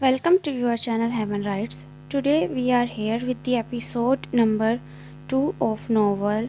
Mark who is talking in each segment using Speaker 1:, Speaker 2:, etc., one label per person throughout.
Speaker 1: welcome to your channel Heaven Rights. Today we are here with the episode number 2 of novel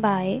Speaker 1: by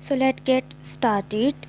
Speaker 1: So let's get started.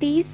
Speaker 1: 30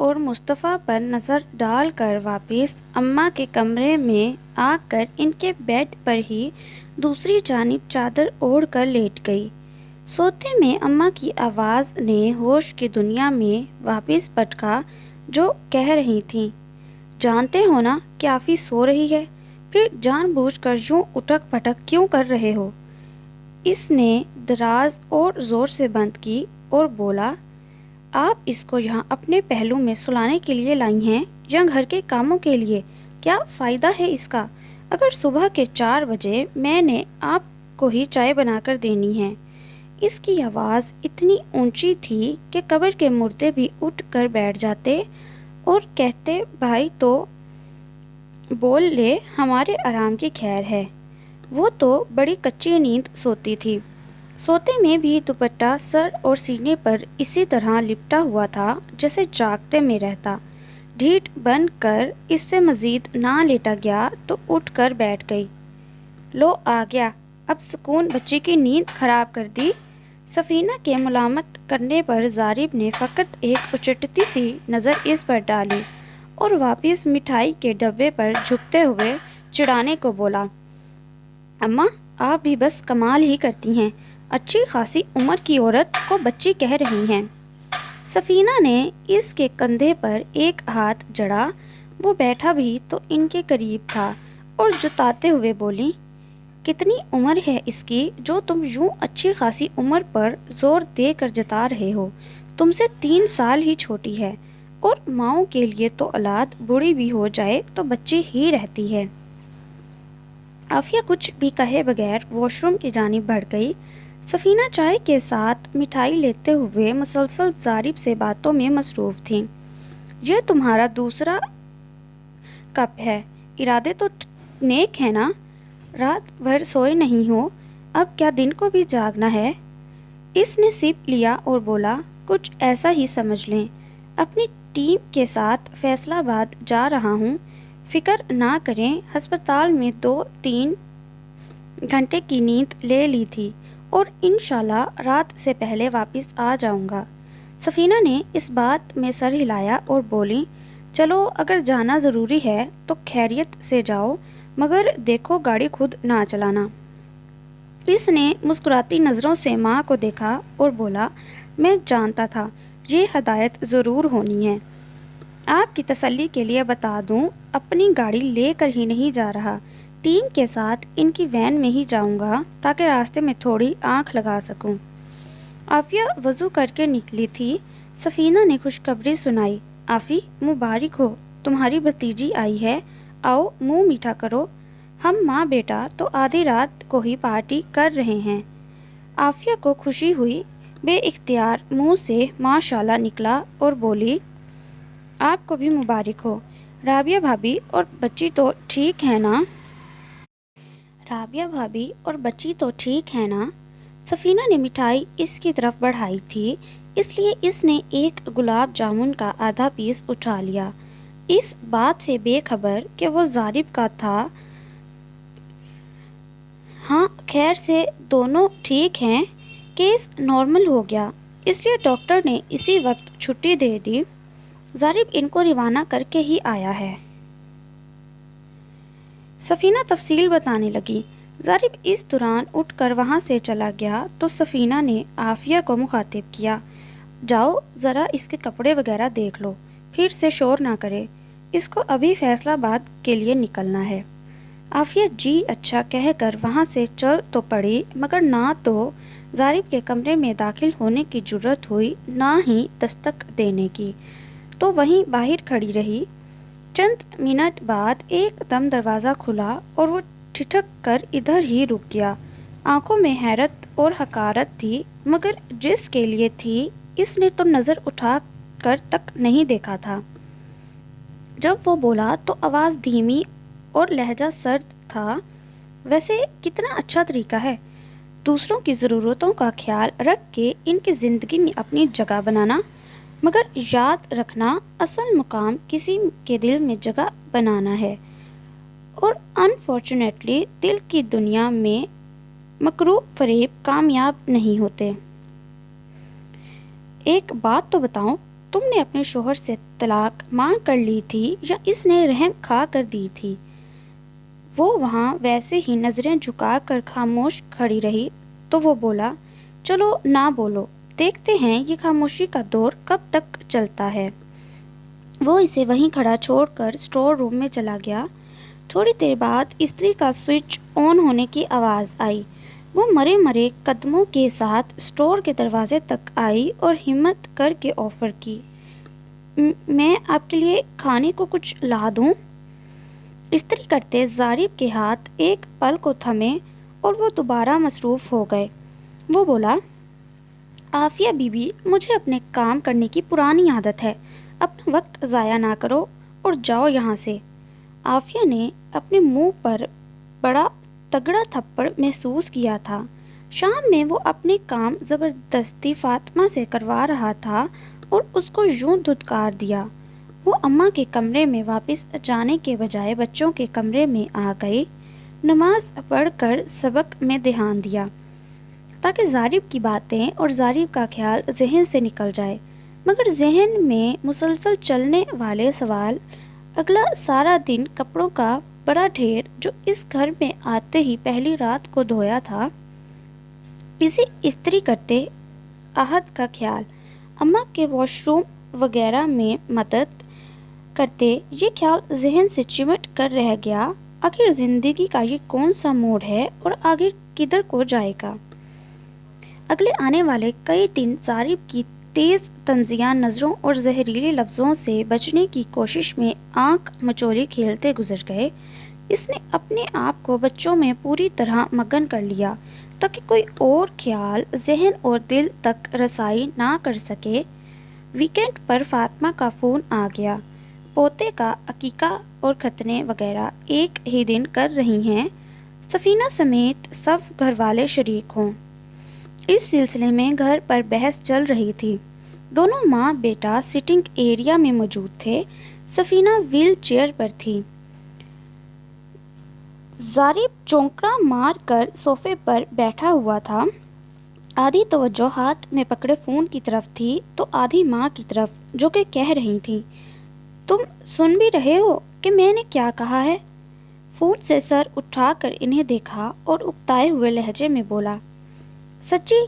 Speaker 1: اور مصطفیٰ پر نظر ڈال کر واپس اماں کے کمرے میں آ کر ان کے بیڈ پر ہی دوسری جانب چادر اوڑھ کر لیٹ گئی۔ سوتے میں اماں کی آواز نے ہوش کی دنیا میں واپس پٹکا، جو کہہ رہی تھیں، جانتے ہو نا کہ آفی سو رہی ہے، پھر جان بوجھ کر یوں اٹک پٹک کیوں کر رہے ہو؟ اس نے دراز اور زور سے بند کی اور بولا، آپ اس کو یہاں اپنے پہلو میں سلانے کے لیے لائی ہیں یا گھر کے کاموں کے لیے؟ کیا فائدہ ہے اس کا؟ اگر صبح کے 4 بجے میں نے آپ کو ہی چائے بنا کر دینی ہے۔ اس کی آواز اتنی اونچی تھی کہ قبر کے مردے بھی اٹھ کر بیٹھ جاتے اور کہتے، بھائی تو بول لے، ہمارے آرام کی خیر ہے۔ وہ تو بڑی کچی نیند سوتی تھی۔ سوتے میں بھی دوپٹہ سر اور سینے پر اسی طرح لپٹا ہوا تھا جیسے جاگتے میں رہتا۔ ڈھیٹ بن کر اس سے مزید نہ لیٹا گیا تو اٹھ کر بیٹھ گئی۔ لو آ گیا، اب سکون بچی کی نیند خراب کر دی۔ سفینہ کے ملامت کرنے پر زارب نے فقط ایک اچٹتی سی نظر اس پر ڈالی اور واپس مٹھائی کے ڈبے پر جھکتے ہوئے چڑھانے کو بولا، اماں آپ بھی بس کمال ہی کرتی ہیں، اچھی خاصی عمر کی عورت کو بچی کہہ رہی ہیں۔ سفینہ نے اس کے کندھے پر ایک ہاتھ جڑا، وہ بیٹھا بھی تو ان کے قریب تھا، اور جتاتے ہوئے بولی، کتنی عمر ہے اس کی جو تم یوں اچھی خاصی عمر پر زور دے کر جتا رہے ہو؟ تم سے 3 سال ہی چھوٹی ہے، اور ماؤں کے لیے تو اولاد بوڑھی بھی ہو جائے تو بچی ہی رہتی ہے۔ عافیہ کچھ بھی کہے بغیر واش روم کی جانب بڑھ گئی۔ سفینہ چائے کے ساتھ مٹھائی لیتے ہوئے مسلسل زارب سے باتوں میں مصروف تھیں۔ یہ تمہارا دوسرا کپ ہے، ارادے تو نیک ہے نا؟ رات بھر سوئے نہیں ہو، اب کیا دن کو بھی جاگنا ہے؟ اس نے سپ لیا اور بولا، کچھ ایسا ہی سمجھ لیں، اپنی ٹیم کے ساتھ فیصل آباد جا رہا ہوں، فکر نہ کریں، ہسپتال میں 2-3 گھنٹے کی نیند لے لی تھی اور انشاءاللہ رات سے پہلے واپس آ جاؤں گا۔ سفینہ نے اس بات میں سر ہلایا اور بولی، چلو اگر جانا ضروری ہے تو خیریت سے جاؤ، مگر دیکھو گاڑی خود نہ چلانا۔ اس نے مسکراتی نظروں سے ماں کو دیکھا اور بولا، میں جانتا تھا یہ ہدایت ضرور ہونی ہے۔ آپ کی تسلی کے لیے بتا دوں، اپنی گاڑی لے کر ہی نہیں جا رہا، ٹیم کے ساتھ ان کی وین میں ہی جاؤں گا تاکہ راستے میں تھوڑی آنکھ لگا سکوں۔ عافیہ وضو کر کے نکلی تھی۔ سفینہ نے خوشخبری سنائی، آفی مبارک ہو، تمہاری بھتیجی آئی ہے، آؤ منہ میٹھا کرو، ہم ماں بیٹا تو آدھی رات کو ہی پارٹی کر رہے ہیں۔ عافیہ کو خوشی ہوئی، بے اختیار منہ سے ماشاءاللہ نکلا اور بولی، آپ کو بھی مبارک ہو، رابعہ بھابی اور بچی تو ٹھیک ہے نا؟ رابعہ بھابی اور بچی تو ٹھیک ہے نا؟ سفینہ نے مٹھائی اس کی طرف بڑھائی تھی، اس لیے اس نے ایک گلاب جامن کا آدھا پیس اٹھا لیا، اس بات سے بے خبر کہ وہ زارب کا تھا۔ ہاں خیر سے دونوں ٹھیک ہیں، کیس نارمل ہو گیا، اس لیے ڈاکٹر نے اسی وقت چھٹی دے دی، زارب ان کو روانہ کر کے ہی آیا ہے۔ سفینہ تفصیل بتانے لگی۔ زارب اس دوران اٹھ کر وہاں سے چلا گیا تو سفینہ نے عافیہ کو مخاطب کیا، جاؤ ذرا اس کے کپڑے وغیرہ دیکھ لو، پھر سے شور نہ کرے، اس کو ابھی فیصل آباد کے لیے نکلنا ہے۔ عافیہ جی اچھا کہہ کر وہاں سے چل تو پڑی، مگر نہ تو زارب کے کمرے میں داخل ہونے کی جرأت ہوئی، نہ ہی دستک دینے کی، تو وہیں باہر کھڑی رہی۔ چند منٹ بعد ایک دم دروازہ کھلا اور وہ ٹھٹک کر ادھر ہی رک گیا۔ آنکھوں میں حیرت اور حقارت تھی، مگر جس کے لیے تھی اس نے تو نظر اٹھا کر تک نہیں دیکھا تھا۔ جب وہ بولا تو آواز دھیمی اور لہجہ سرد تھا، ویسے کتنا اچھا طریقہ ہے دوسروں کی ضرورتوں کا خیال رکھ کے ان کی زندگی میں اپنی جگہ بنانا، مگر یاد رکھنا اصل مقام کسی کے دل میں جگہ بنانا ہے، اور انفارچونیٹلی دل کی دنیا میں مکرو فریب کامیاب نہیں ہوتے۔ ایک بات تو بتاؤ، تم نے اپنے شوہر سے طلاق مانگ کر لی تھی یا اس نے رحم کھا کر دی تھی؟ وہ وہاں ویسے ہی نظریں جھکا کر خاموش کھڑی رہی تو وہ بولا، چلو نہ بولو، دیکھتے ہیں یہ خاموشی کا دور کب تک چلتا ہے۔ وہ اسے وہیں کھڑا چھوڑ کر اسٹور روم میں چلا گیا۔ تھوڑی دیر بعد استری کا سوئچ آن ہونے کی آواز آئی۔ وہ مرے مرے قدموں کے ساتھ اسٹور کے دروازے تک آئی اور ہمت کر کے آفر کی، میں آپ کے لیے کھانے کو کچھ لا دوں؟ استری کرتے زارب کے ہاتھ ایک پل کو تھمے اور وہ دوبارہ مصروف ہو گئے۔ وہ بولا، عافیہ بی بی، مجھے اپنے کام کرنے کی پرانی عادت ہے، اپنا وقت ضائع نہ کرو اور جاؤ یہاں سے۔ عافیہ نے اپنے منہ پر بڑا تگڑا تھپڑ محسوس کیا تھا۔ شام میں وہ اپنے کام زبردستی فاطمہ سے کروا رہا تھا اور اس کو یوں دھتکار دیا۔ وہ اماں کے کمرے میں واپس جانے کے بجائے بچوں کے کمرے میں آ گئی، نماز پڑھ کر سبق میں دھیان دیا تاکہ زارب کی باتیں اور زارب کا خیال ذہن سے نکل جائے، مگر ذہن میں مسلسل چلنے والے سوال، اگلا سارا دن کپڑوں کا بڑا ڈھیر جو اس گھر میں آتے ہی پہلی رات کو دھویا تھا، اسے استری کرتے احد کا خیال، اماں کے واش روم وغیرہ میں مدد کرتے، یہ خیال ذہن سے چمٹ کر رہ گیا، آخر زندگی کا یہ کون سا موڑ ہے اور آخر کدھر کو جائے گا؟ اگلے آنے والے کئی دن زارب کی تیز طنزیہ نظروں اور زہریلے لفظوں سے بچنے کی کوشش میں آنکھ مچولی کھیلتے گزر گئے۔ اس نے اپنے آپ کو بچوں میں پوری طرح مگن کر لیا تاکہ کوئی اور خیال ذہن اور دل تک رسائی نہ کر سکے۔ ویکینڈ پر فاطمہ کا فون آ گیا، پوتے کا عقیقہ اور ختنے وغیرہ ایک ہی دن کر رہی ہیں، سفینہ سمیت سب گھر والے شریک ہوں۔ اس سلسلے میں گھر پر بحث چل رہی تھی۔ دونوں ماں بیٹا سٹنگ ایریا میں موجود تھے۔ سفینہ ویل چیئر پر تھی، زارب چونکڑا مار کر صوفے پر بیٹھا ہوا تھا۔ آدھی توجہ ہاتھ میں پکڑے فون کی طرف تھی تو آدھی ماں کی طرف، جو کہ کہہ رہی تھی، تم سن بھی رہے ہو کہ میں نے کیا کہا ہے؟ فون سے سر اٹھا کر انہیں دیکھا اور اکتائے ہوئے لہجے میں بولا، سچی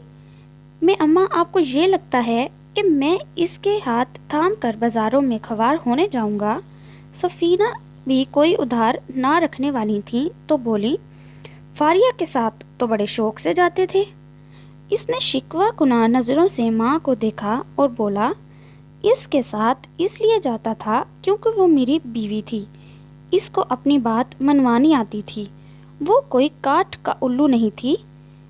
Speaker 1: میں اماں، آپ کو یہ لگتا ہے کہ میں اس کے ہاتھ تھام کر بازاروں میں خوار ہونے جاؤں گا؟ سفینہ بھی کوئی ادھار نہ رکھنے والی تھی تو بولی، فاریہ کے ساتھ تو بڑے شوق سے جاتے تھے۔ اس نے شکوہ کناں نظروں سے ماں کو دیکھا اور بولا، اس کے ساتھ اس لیے جاتا تھا کیونکہ وہ میری بیوی تھی، اس کو اپنی بات منوانی آتی تھی، وہ کوئی کاٹھ کا الو نہیں تھی۔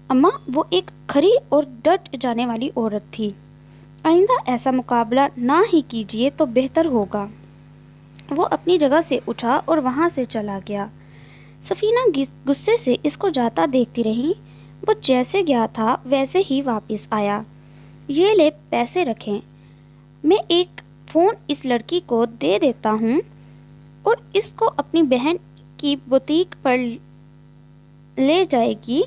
Speaker 1: اماں، وہ ایک کھری اور ڈٹ جانے والی عورت تھی، آئندہ ایسا مقابلہ نہ ہی کیجیے تو بہتر ہوگا۔ وہ اپنی جگہ سے اٹھا اور وہاں سے چلا گیا۔ سفینہ غصے سے اس کو جاتا دیکھتی رہی۔ وہ جیسے گیا تھا ویسے ہی واپس آیا۔ یہ لے پیسے رکھیں، میں ایک فون اس لڑکی کو دے دیتا ہوں اور اس کو اپنی بہن کی بوتیک پر لے جائے گی۔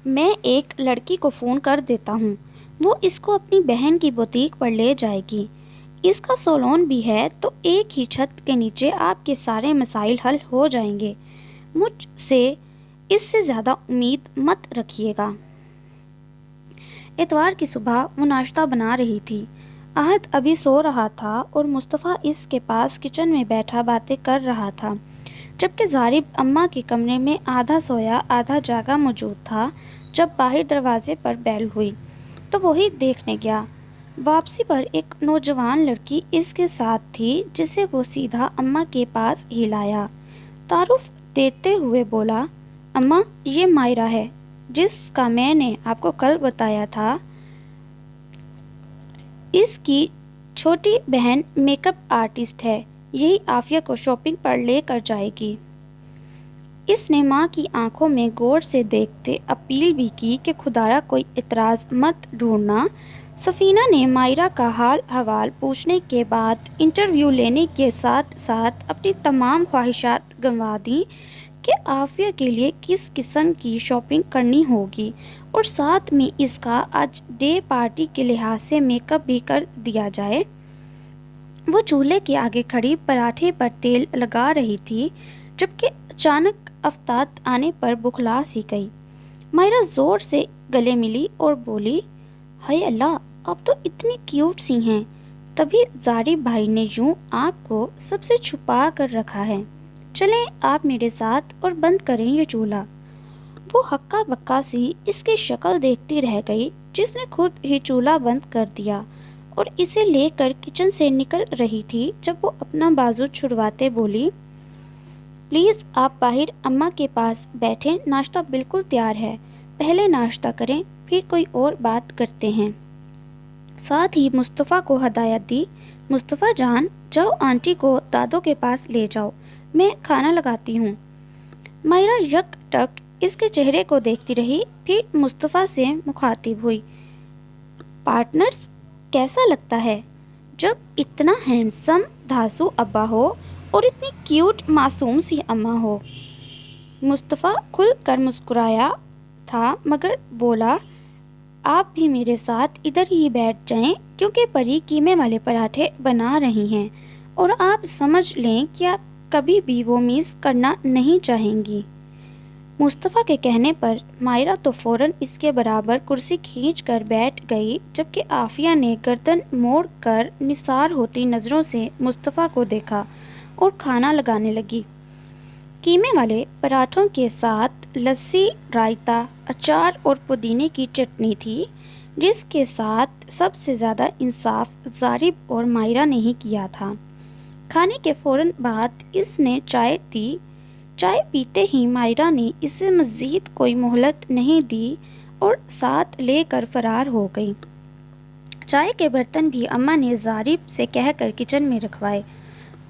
Speaker 1: میں ایک لڑکی کو فون کر دیتا ہوں، وہ اس کو اپنی بہن کی بوتیک پر لے جائے گی۔ اس کا سالون بھی ہے تو ایک ہی چھت کے نیچے آپ کے سارے مسائل حل ہو جائیں گے۔ مجھ سے اس سے زیادہ امید مت رکھیے گا۔ اتوار کی صبح وہ ناشتہ بنا رہی تھی۔ احد ابھی سو رہا تھا اور مصطفیٰ اس کے پاس کچن میں بیٹھا باتیں کر رہا تھا، جبکہ زارب اماں کے کمرے میں آدھا سویا آدھا جاگا موجود تھا۔ جب باہر دروازے پر بیل ہوئی تو وہی دیکھنے گیا۔ واپسی پر ایک نوجوان لڑکی اس کے ساتھ تھی جسے وہ سیدھا اماں کے پاس ہی لایا۔ تعارف دیتے ہوئے بولا، اماں، یہ مائرہ ہے جس کا میں نے آپ کو کل بتایا تھا، اس کی چھوٹی بہن میک اپ آرٹسٹ ہے، یہی عافیہ کو شاپنگ پر لے کر جائے گی۔ اس نے ماں کی آنکھوں میں غور سے دیکھتے اپیل بھی کی کہ خدارا کوئی اعتراض مت ڈھونڈنا۔ سفینہ نے مائرہ کا حال احوال پوچھنے کے بعد انٹرویو لینے کے ساتھ ساتھ اپنی تمام خواہشات گنوا دیں۔ کہ عافیہ کے لیے کس قسم کی شاپنگ کرنی ہوگی اور ساتھ میں اس کا آج ڈے پارٹی کے لحاظ سے میک اپ بھی کر دیا جائے۔ وہ چولہے کے آگے کھڑی پراٹھے پر تیل لگا رہی تھی جبکہ اچانک افتاد آنے پر بکھلا سی گئی۔ مائرہ زور سے گلے ملی اور بولی، ہائے اللہ، آپ تو اتنی کیوٹ سی ہیں۔ تبھی ظریف بھائی نے یوں آپ کو سب سے چھپا کر رکھا ہے، چلیں آپ میرے ساتھ اور بند کریں یہ چولہا۔ وہ ہکا بکا سی اس کی شکل دیکھتی رہ گئی جس نے خود ہی چولہا بند کر دیا اور اسے لے کر کچن سے نکل رہی تھی جب وہ اپنا بازو چھڑواتے بولی، پلیز آپ باہر اماں کے پاس بیٹھیں، ناشتہ بالکل تیار ہے، پہلے ناشتہ کریں پھر کوئی اور بات کرتے ہیں۔ ساتھ ہی مصطفیٰ کو ہدایت دی، مصطفیٰ جان، جاؤ آنٹی کو دادو کے پاس لے جاؤ، میں کھانا لگاتی ہوں۔ مائرہ یک ٹک اس کے چہرے کو دیکھتی رہی، پھر مصطفیٰ سے مخاطب ہوئی، پارٹنرز، کیسا لگتا ہے جب اتنا ہینڈسم دھاسو ابا ہو اور اتنی کیوٹ معصوم سی اماں ہو؟ مصطفیٰ کھل کر مسکرایا تھا مگر بولا، آپ بھی میرے ساتھ ادھر ہی بیٹھ جائیں کیونکہ پری قیمے والے پراٹھے بنا رہی ہیں اور آپ سمجھ لیں کہ آپ کبھی بھی وہ میز کرنا نہیں چاہیں گی۔ مصطفیٰ کے کہنے پر مائرہ تو فوراً اس کے برابر کرسی کھینچ کر بیٹھ گئی جبکہ عافیہ نے گردن موڑ کر نثار ہوتی نظروں سے مصطفیٰ کو دیکھا اور کھانا لگانے لگی۔ قیمے والے پراٹھوں کے ساتھ لسی، رائتا، اچار اور پودینے کی چٹنی تھی جس کے ساتھ سب سے زیادہ انصاف ظریف اور مائرہ نے ہی کیا تھا۔ کھانے کے فوراً بعد اس نے چائے دی۔ چائے پیتے ہی مائرہ نے اسے مزید کوئی مہلت نہیں دی اور ساتھ لے کر فرار ہو گئی۔ چائے کے برتن بھی اماں نے ظریف سے کہہ کر کچن میں رکھوائے۔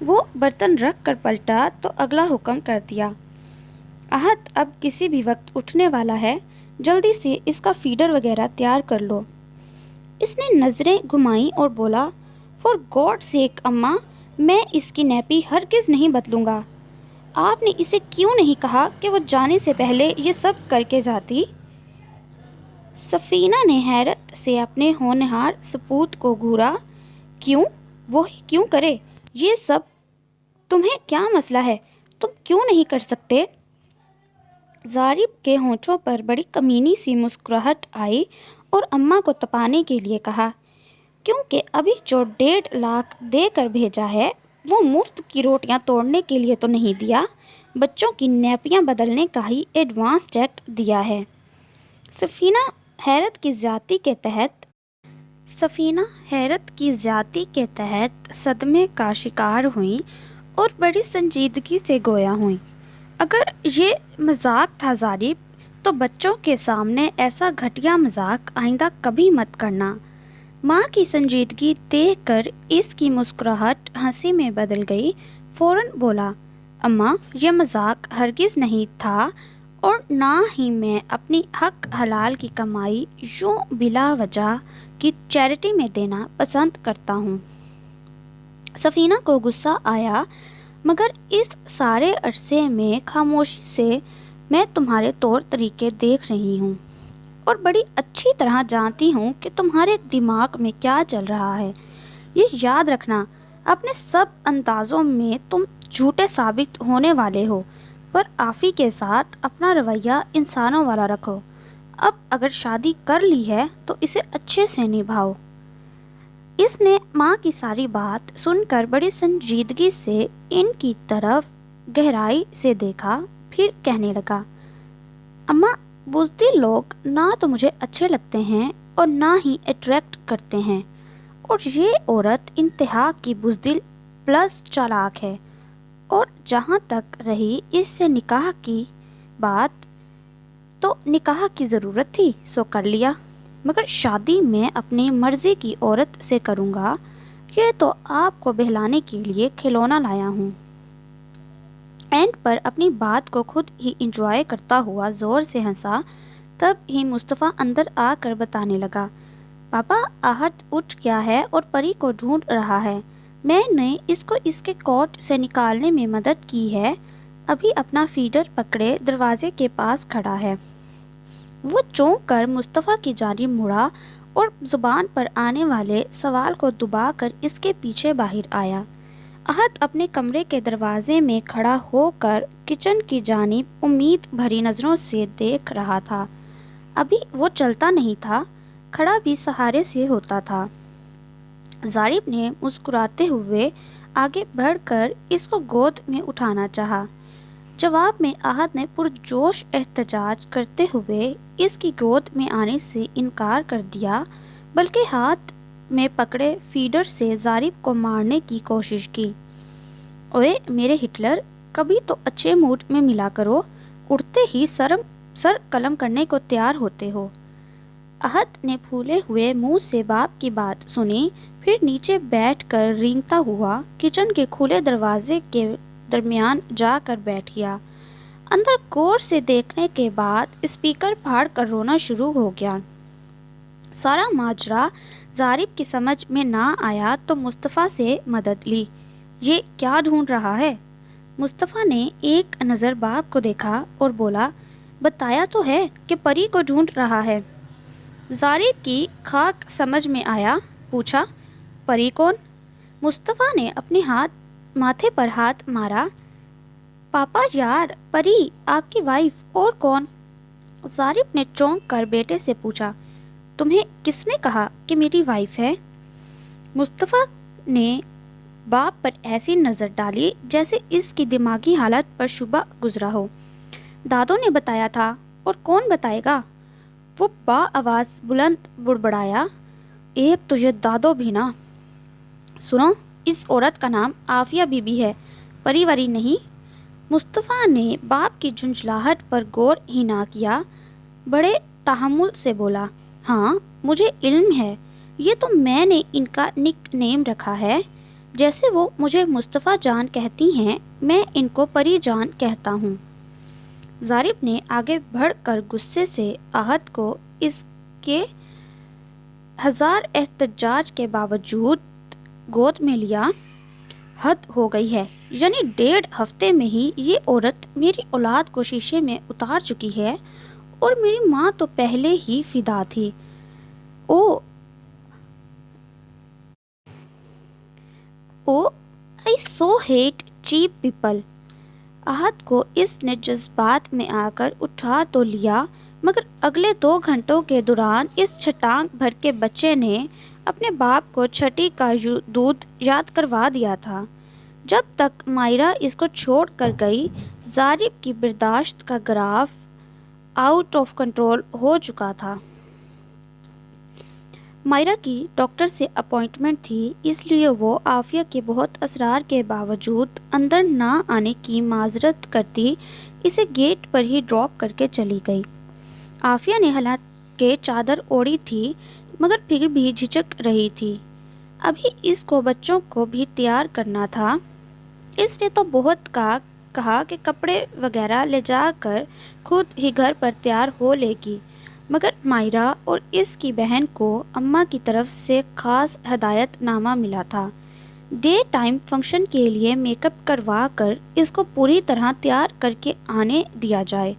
Speaker 1: وہ برتن رکھ کر پلٹا تو اگلا حکم کر دیا، احد اب کسی بھی وقت اٹھنے والا ہے، جلدی سے اس کا فیڈر وغیرہ تیار کر لو۔ اس نے نظریں گھمائیں اور بولا، فار گاڈ سیک اماں، میں اس کی نیپی ہرگز نہیں بدلوں گا۔ آپ نے اسے کیوں نہیں کہا کہ وہ جانے سے پہلے یہ سب کر کے جاتی؟ سفینہ نے حیرت سے اپنے ہونہار سپوت کو گھورا، کیوں؟ وہی کیوں کرے یہ سب؟ تمہیں کیا مسئلہ ہے؟ تم کیوں نہیں کر سکتے؟ ظریف کے ہونٹوں پر بڑی کمینی سی مسکراہٹ آئی اور اماں کو تپانے کے لیے کہا، کیونکہ ابھی جو 1.5 لاکھ دے کر بھیجا ہے وہ مفت کی روٹیاں توڑنے کے لیے تو نہیں دیا، بچوں کی نیپیاں بدلنے کا ہی ایڈوانس چیک دیا ہے۔ سفینہ حیرت کی زیادتی کے تحت صدمے کا شکار ہوئیں اور بڑی سنجیدگی سے گویا ہوئیں، اگر یہ مذاق تھا ظریف تو بچوں کے سامنے ایسا گھٹیا مذاق آئندہ کبھی مت کرنا۔ ماں کی سنجیدگی دیکھ کر اس کی مسکراہٹ ہنسی میں بدل گئی، فوراً بولا، اماں یہ مذاق ہرگز نہیں تھا اور نہ ہی میں اپنی حق حلال کی کمائی یوں بلا وجہ کی چیریٹی میں دینا پسند کرتا ہوں۔ سفینہ کو غصہ آیا، مگر اس سارے عرصے میں خاموشی سے میں تمہارے طور طریقے دیکھ رہی ہوں اور بڑی اچھی طرح جانتی ہوں کہ تمہارے دماغ میں کیا چل رہا ہے۔ یہ یاد رکھنا، اپنے سب اندازوں میں تم جھوٹے ثابت ہونے والے ہو، پر آفی کے ساتھ اپنا رویہ انسانوں والا رکھو۔ اب اگر شادی کر لی ہے تو اسے اچھے سے نبھاؤ۔ اس نے ماں کی ساری بات سن کر بڑی سنجیدگی سے ان کی طرف گہرائی سے دیکھا، پھر کہنے لگا، اماں بزدل لوگ نہ تو مجھے اچھے لگتے ہیں اور نہ ہی اٹریکٹ کرتے ہیں، اور یہ عورت انتہا کی بزدل پلس چالاک ہے، اور جہاں تک رہی اس سے نکاح کی بات، تو نکاح کی ضرورت تھی سو کر لیا، مگر شادی میں اپنی مرضی کی عورت سے کروں گا، یہ تو آپ کو بہلانے کے لیے کھلونا لایا ہوں۔ اینڈ پر اپنی بات کو خود ہی انجوائے کرتا ہوا زور سے ہنسا۔ تب ہی مصطفیٰ اندر آ کر بتانے لگا، پاپا احد اٹھ گیا ہے اور پری کو ڈھونڈ رہا ہے، میں نے اس کو اس کے کوٹ سے نکالنے میں مدد کی ہے، ابھی اپنا فیڈر پکڑے دروازے کے پاس کھڑا ہے۔ وہ چونک کر مصطفیٰ کی جانب مڑا اور زبان پر آنے والے سوال کو دبا کر اس کے پیچھے باہر آیا۔ احد اپنے کمرے کے دروازے میں کھڑا ہو کر کچن کی جانب امید بھری نظروں سے دیکھ رہا تھا۔ ابھی وہ چلتا نہیں تھا، کھڑا بھی سہارے سے ہوتا تھا۔ ظریف نے مسکراتے ہوئے آگے بڑھ کر اس کو گود میں اٹھانا چاہا۔ جواب میں احد نے پرجوش احتجاج کرتے ہوئے اس کی گود میں آنے سے انکار کر دیا، بلکہ ہاتھ میں پکڑے فیڈر سے ظریف کو مارنے کی کوشش کی۔ اوے میرے ہٹلر، کبھی تو اچھے موڈ میں ملا کرو، اٹھتے ہی سر قلم کرنے کو تیار ہوتے ہو۔ احد نے پھولے ہوئے منہ سے باپ کی بات سنی، پھر نیچے بیٹھ کر رینگتا ہوا کچن کے کھلے دروازے کے درمیان جا کر بیٹھ گیا۔ اندر غور سے دیکھنے کے بعد اسپیکر پھاڑ کر رونا شروع ہو گیا۔ سارا ماجرا ظریف کی سمجھ میں نہ آیا تو مصطفیٰ سے مدد لی۔ یہ کیا ڈھونڈ رہا ہے؟ مصطفیٰ نے ایک نظر باپ کو دیکھا اور بولا، بتایا تو ہے کہ پری کو ڈھونڈ رہا ہے۔ ظریف کی خاک سمجھ میں آیا، پوچھا، پری کون؟ مصطفیٰ نے اپنے ماتھے پر ہاتھ مارا، پاپا یار، پری آپ کی وائف، اور کون؟ ظریف نے چونک کر بیٹے سے پوچھا، تمہیں کس نے کہا کہ میری وائف ہے؟ مصطفیٰ نے باپ پر ایسی نظر ڈالی جیسے اس کی دماغی حالت پر شبہ گزرا ہو۔ دادوں نے بتایا تھا، اور کون بتائے گا؟ وہ با آواز بلند بڑبڑایا، ایک تو یہ دادو بھی نا۔ سنو، اس عورت کا نام عافیہ بی بی ہے، پری وری نہیں۔ مصطفیٰ نے باپ کی جھنجھلاہٹ پر غور ہی نہ کیا، بڑے تحمل سے بولا، ہاں مجھے علم ہے، یہ تو میں نے ان کا نک نیم رکھا ہے، جیسے وہ مجھے مصطفیٰ جان کہتی ہیں، میں ان کو پری جان کہتا ہوں۔ ظریف نے آگے بڑھ کر غصے سے احد کو اس کے ہزار احتجاج کے باوجود گود میں لیا۔ حد ہو گئی ہے، یعنی 1.5 ہفتے میں ہی یہ عورت میری اولاد کو شیشے میں اتار چکی ہے، اور میری ماں تو پہلے ہی فدا تھی۔ I so hate cheap people۔ احد کو اس نے جذبات میں آ کر اٹھا تو لیا، مگر اگلے 2 گھنٹوں کے دوران اس چھٹانک بھر کے بچے نے اپنے باپ کو چھٹی کا دودھ یاد کروا دیا تھا۔ جب تک مائرہ اس کو چھوڑ کر گئی، ظریف کی برداشت کا گراف آؤٹ آف کنٹرول ہو چکا تھا۔ مائرہ کی ڈاکٹر سے اپوائنٹمنٹ تھی، اس لیے وہ عافیہ کے بہت اصرار کے باوجود اندر نہ آنے کی معذرت کرتی اسے گیٹ پر ہی ڈراپ کر کے چلی گئی۔ عافیہ نے حالانکہ چادر اوڑھی تھی، مگر پھر بھی جھجک رہی تھی۔ ابھی اس کو بچوں کو بھی تیار کرنا تھا۔ اس نے تو بہت کہا کہ کپڑے وغیرہ لے جا کر خود ہی گھر پر تیار ہو لے گی، مگر مائرہ اور اس کی بہن کو اماں کی طرف سے خاص ہدایت نامہ ملا تھا، ڈے ٹائم فنکشن کے لیے میک اپ کروا کر اس کو پوری طرح تیار کر کے آنے دیا جائے۔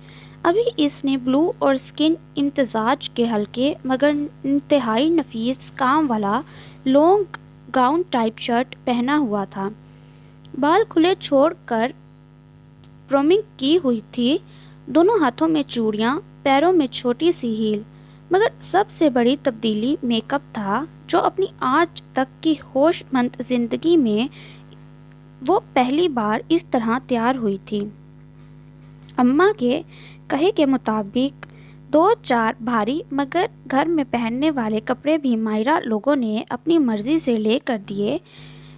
Speaker 1: ابھی اس نے بلو اور اسکن امتزاج کے ہلکے مگر انتہائی نفیس کام والا لانگ گاؤن ٹائپ شرٹ پہنا ہوا تھا، بال کھلے چھوڑ کر پرومنگ کی ہوئی تھی، دونوں ہاتھوں میں چوڑیاں، پیروں میں چھوٹی سی ہیل۔ مگر سب سے بڑی تبدیلی میک اپ تھا، جو اپنی آج تک کی ہوش مند زندگی میں وہ پہلی بار اس طرح تیار ہوئی تھی۔ اماں کے کہے کے مطابق 2-4 بھاری مگر گھر میں پہننے والے کپڑے بھی مائرہ لوگوں نے اپنی مرضی سے لے کر دیے،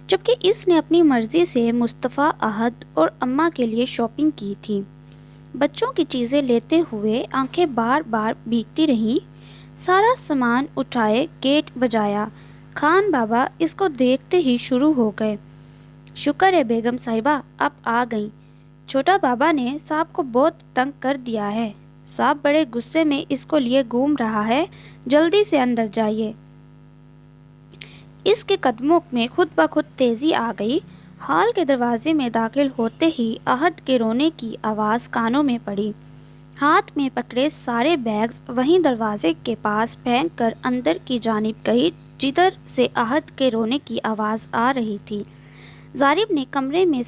Speaker 1: جبکہ اس نے اپنی مرضی سے مصطفیٰ، احد اور اماں کے لیے شاپنگ کی تھی۔ بچوں کی چیزیں لیتے ہوئے آنکھیں بار بار بھیگتی رہیں۔ سارا سامان اٹھائے گیٹ بجایا، خان بابا اس کو دیکھتے ہی شروع ہو گئے، شکر ہے بیگم صاحبہ آپ آ گئیں، چھوٹا بابا نے صاحب کو بہت تنگ کر دیا ہے، صاحب بڑے غصے میں اس کو لیے گھوم رہا ہے، جلدی سے اندر جائیے۔ اس کے قدموں میں خود بخود تیزی آ گئی ہال کے دروازے میں داخل ہوتے ہی احد کے رونے کی آواز کانوں میں پڑی۔ ہاتھ میں پکڑے سارے بیگز وہیں دروازے کے پاس پھینک کر اندر کی جانب گئی جدھر سے احد کے رونے کی آواز آ رہی تھی۔ زارب کے کمرے میں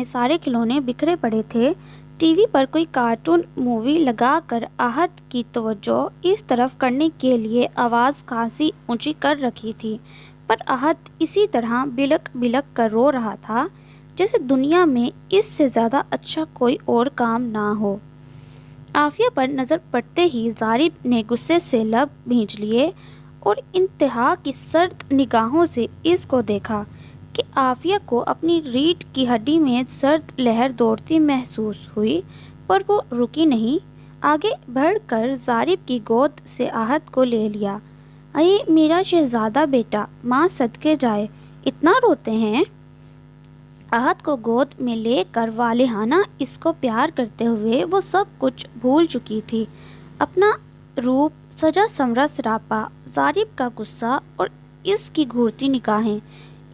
Speaker 1: سارے کھلونے بکھرے پڑے تھے۔ ٹی وی پر کوئی کارٹون مووی لگا کر احد کی توجہ اس طرف کرنے کے لیے آواز خاصی اونچی کر رکھی تھی، پر احد اسی طرح بلک بلک کر رو رہا تھا جیسے دنیا میں اس سے زیادہ اچھا کوئی اور کام نہ ہو۔ عافیہ پر نظر پڑتے ہی زارب نے غصے سے لب بھینچ لیے اور انتہا کی سرد نگاہوں سے اس کو دیکھا کہ عافیہ کو اپنی ریڑھ کی ہڈی میں سرد لہر دوڑتی محسوس ہوئی، پر وہ رکی نہیں۔ آگے بڑھ کر زارب کی گود سے احد کو لے لیا۔ اے میرا شہزادہ بیٹا، ماں صدقے جائے، اتنا روتے ہیں؟ احد کو گود میں لے کر والہانہ اس کو پیار کرتے ہوئے وہ سب کچھ بھول چکی تھی، اپنا روپ سجا سنورا سراپا، زارب کا غصہ اور اس کی گھورتی نگاہیں۔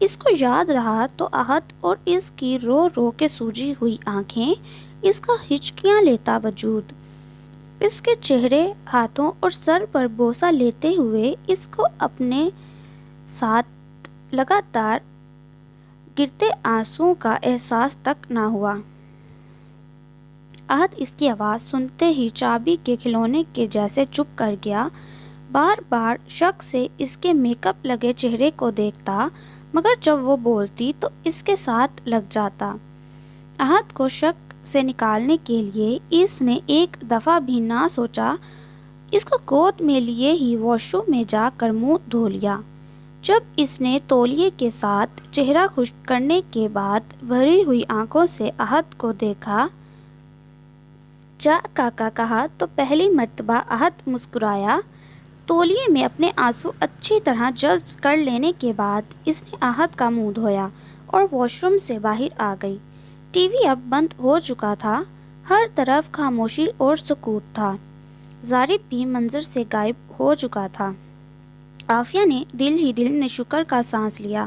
Speaker 1: اس کو یاد رہا تو احد اور اس کی رو رو کے سوجی ہوئی آنکھیں، اس کا ہچکیاں لیتا وجود، اس کے چہرے، ہاتھوں اور سر پر بوسہ لیتے ہوئے اس کو اپنے ساتھ لگاتار گرتے آنسوؤں کا احساس تک نہ ہوا۔ احد اس کی آواز سنتے ہی چابی کے کھلونے کے جیسے چپ کر گیا، بار بار شک سے اس کے میک اپ لگے چہرے کو دیکھتا، مگر جب وہ بولتی تو اس کے ساتھ لگ جاتا۔ احد کو شک سے نکالنے کے لیے اس نے ایک دفعہ بھی نہ سوچا، اس کو گود میں لیے ہی واش روم میں جا کر منہ دھو لیا۔ جب اس نے تولیے کے ساتھ چہرہ خشک کرنے کے بعد بھری ہوئی آنکھوں سے احد کو دیکھا، جا کاکا کہا تو پہلی مرتبہ احد مسکرایا۔ تولیے میں اپنے آنسو اچھی طرح جذب کر لینے کے بعد اس نے احد کا منہ دھویا اور واش روم سے باہر آ گئی۔ ٹی وی اب بند ہو چکا تھا، ہر طرف خاموشی اور سکوت تھا۔ زارب بھی منظر سے غائب ہو چکا تھا۔ عافیہ نے دل ہی دل میں شکر کا سانس لیا،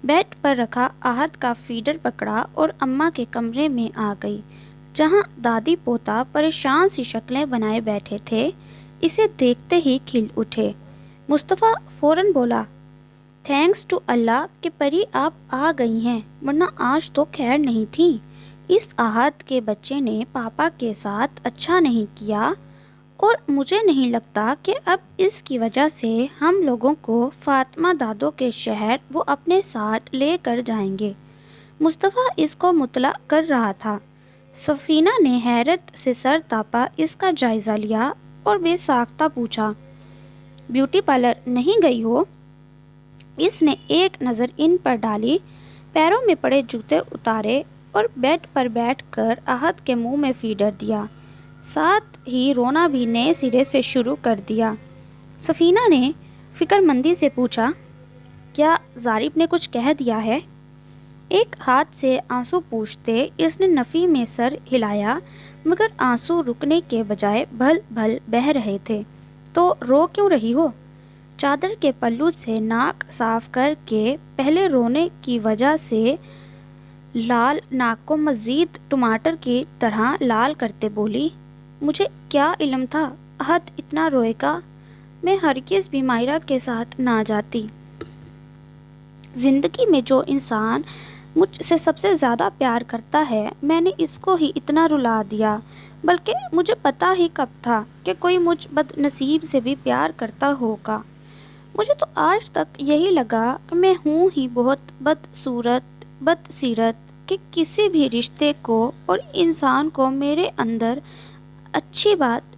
Speaker 1: بیڈ پر رکھا احد کا فیڈر پکڑا اور اماں کے کمرے میں آ گئی، جہاں دادی پوتا پریشان سی شکلیں بنائے بیٹھے تھے۔ اسے دیکھتے ہی کھل اٹھے۔ مصطفیٰ فوراً بولا، تھینکس ٹو اللہ کہ پری آپ آ گئی ہیں، ورنہ آج تو خیر نہیں تھی۔ اس احد کے بچے نے پاپا کے ساتھ اچھا نہیں کیا اور مجھے نہیں لگتا کہ اب اس کی وجہ سے ہم لوگوں کو فاطمہ دادو کے شہر وہ اپنے ساتھ لے کر جائیں گے۔ مصطفیٰ اس کو مطلع کر رہا تھا۔ سفینہ نے حیرت سے سر تاپا اس کا جائزہ لیا اور بے ساختہ پوچھا، بیوٹی پارلر نہیں گئی ہو؟ اس نے ایک نظر ان پر ڈالی، پیروں میں پڑے جوتے اتارے اور بیڈ پر بیٹھ کر احد کے منہ میں فیڈر دیا، ساتھ ہی رونا بھی نئے سرے سے شروع کر دیا۔ سفینہ نے فکر مندی سے پوچھا، کیا زارب نے کچھ کہہ دیا ہے؟ ایک ہاتھ سے آنسو پوچھتے اس نے نفی میں سر ہلایا، مگر آنسو رکنے کے بجائے بھل بھل بہہ رہے تھے۔ تو رو کیوں رہی ہو؟ چادر کے پلو سے ناک صاف کر کے پہلے رونے کی وجہ سے لال ناک کو مزید ٹماٹر کی طرح لال کرتے بولی، مجھے کیا علم تھا احد اتنا روئے گا، میں ہرگز بھی مائرہ کے ساتھ نہ جاتی۔ زندگی میں جو انسان مجھ سے سب سے زیادہ پیار کرتا ہے، میں نے اس کو ہی اتنا رلا دیا، بلکہ مجھے پتا ہی کب تھا کہ کوئی مجھ بد نصیب سے بھی پیار کرتا ہوگا۔ مجھے تو آج تک یہی لگا کہ میں ہوں ہی بہت بدصورت بد سیرت کہ کسی بھی رشتے کو اور انسان کو میرے اندر اچھی بات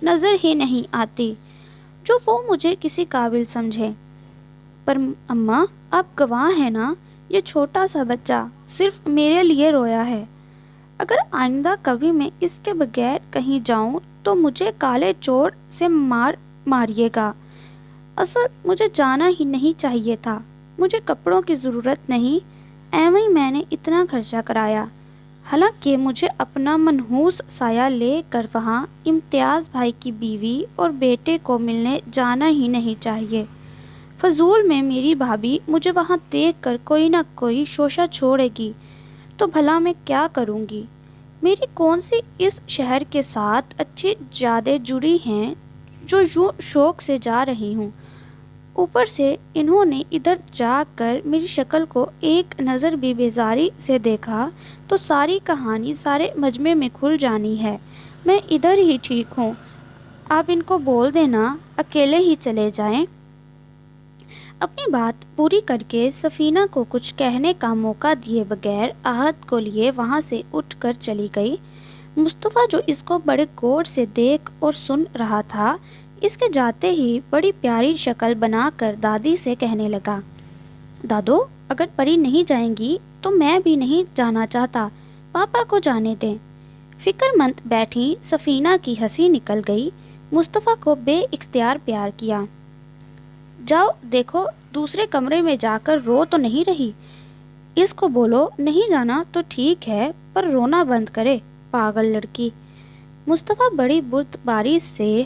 Speaker 1: نظر ہی نہیں آتی جو وہ مجھے کسی قابل سمجھے۔ پر اماں آپ گواہ ہیں نا، یہ چھوٹا سا بچہ صرف میرے لیے رویا ہے۔ اگر آئندہ کبھی میں اس کے بغیر کہیں جاؤں تو مجھے کالے چور سے ماریے گا۔ اصل مجھے جانا ہی نہیں چاہیے تھا، مجھے کپڑوں کی ضرورت نہیں، ایویں میں نے اتنا خرچہ کرایا، حالانکہ مجھے اپنا منحوس سایہ لے کر وہاں امتیاز بھائی کی بیوی اور بیٹے کو ملنے جانا ہی نہیں چاہیے۔ فضول میں میری بھابھی مجھے وہاں دیکھ کر کوئی نہ کوئی شوشہ چھوڑے گی تو بھلا میں کیا کروں گی؟ میری کون سی اس شہر کے ساتھ اچھی یادیں جڑی ہیں جو یوں شوق سے جا رہی ہوں؟ اوپر سے انہوں نے ادھر جا کر میری شکل کو ایک نظر بھی بیزاری سے دیکھا تو ساری کہانی سارے مجمع میں کھل جانی ہے۔ میں ادھر ہی ٹھیک ہوں، آپ ان کو بول دینا اکیلے ہی چلے جائیں۔ اپنی بات پوری کر کے سفینہ کو کچھ کہنے کا موقع دیے بغیر احد کو لیے وہاں سے اٹھ کر چلی گئی۔ مصطفیٰ جو اس کو بڑے غور سے دیکھ اور سن رہا تھا، اس کے جاتے ہی بڑی پیاری شکل بنا کر دادی سے کہنے لگا، دادو اگر پری نہیں جائیں گی تو میں بھی نہیں جانا چاہتا، پاپا کو جانے دیں۔ فکر مند بیٹھی سفینہ کی ہنسی نکل گئی۔ مصطفیٰ کو بے اختیار پیار کیا۔ جاؤ دیکھو دوسرے کمرے میں جا کر رو تو نہیں رہی، اس کو بولو نہیں جانا تو ٹھیک ہے پر رونا بند کرے، پاگل لڑکی۔ مصطفیٰ بڑی بردباری سے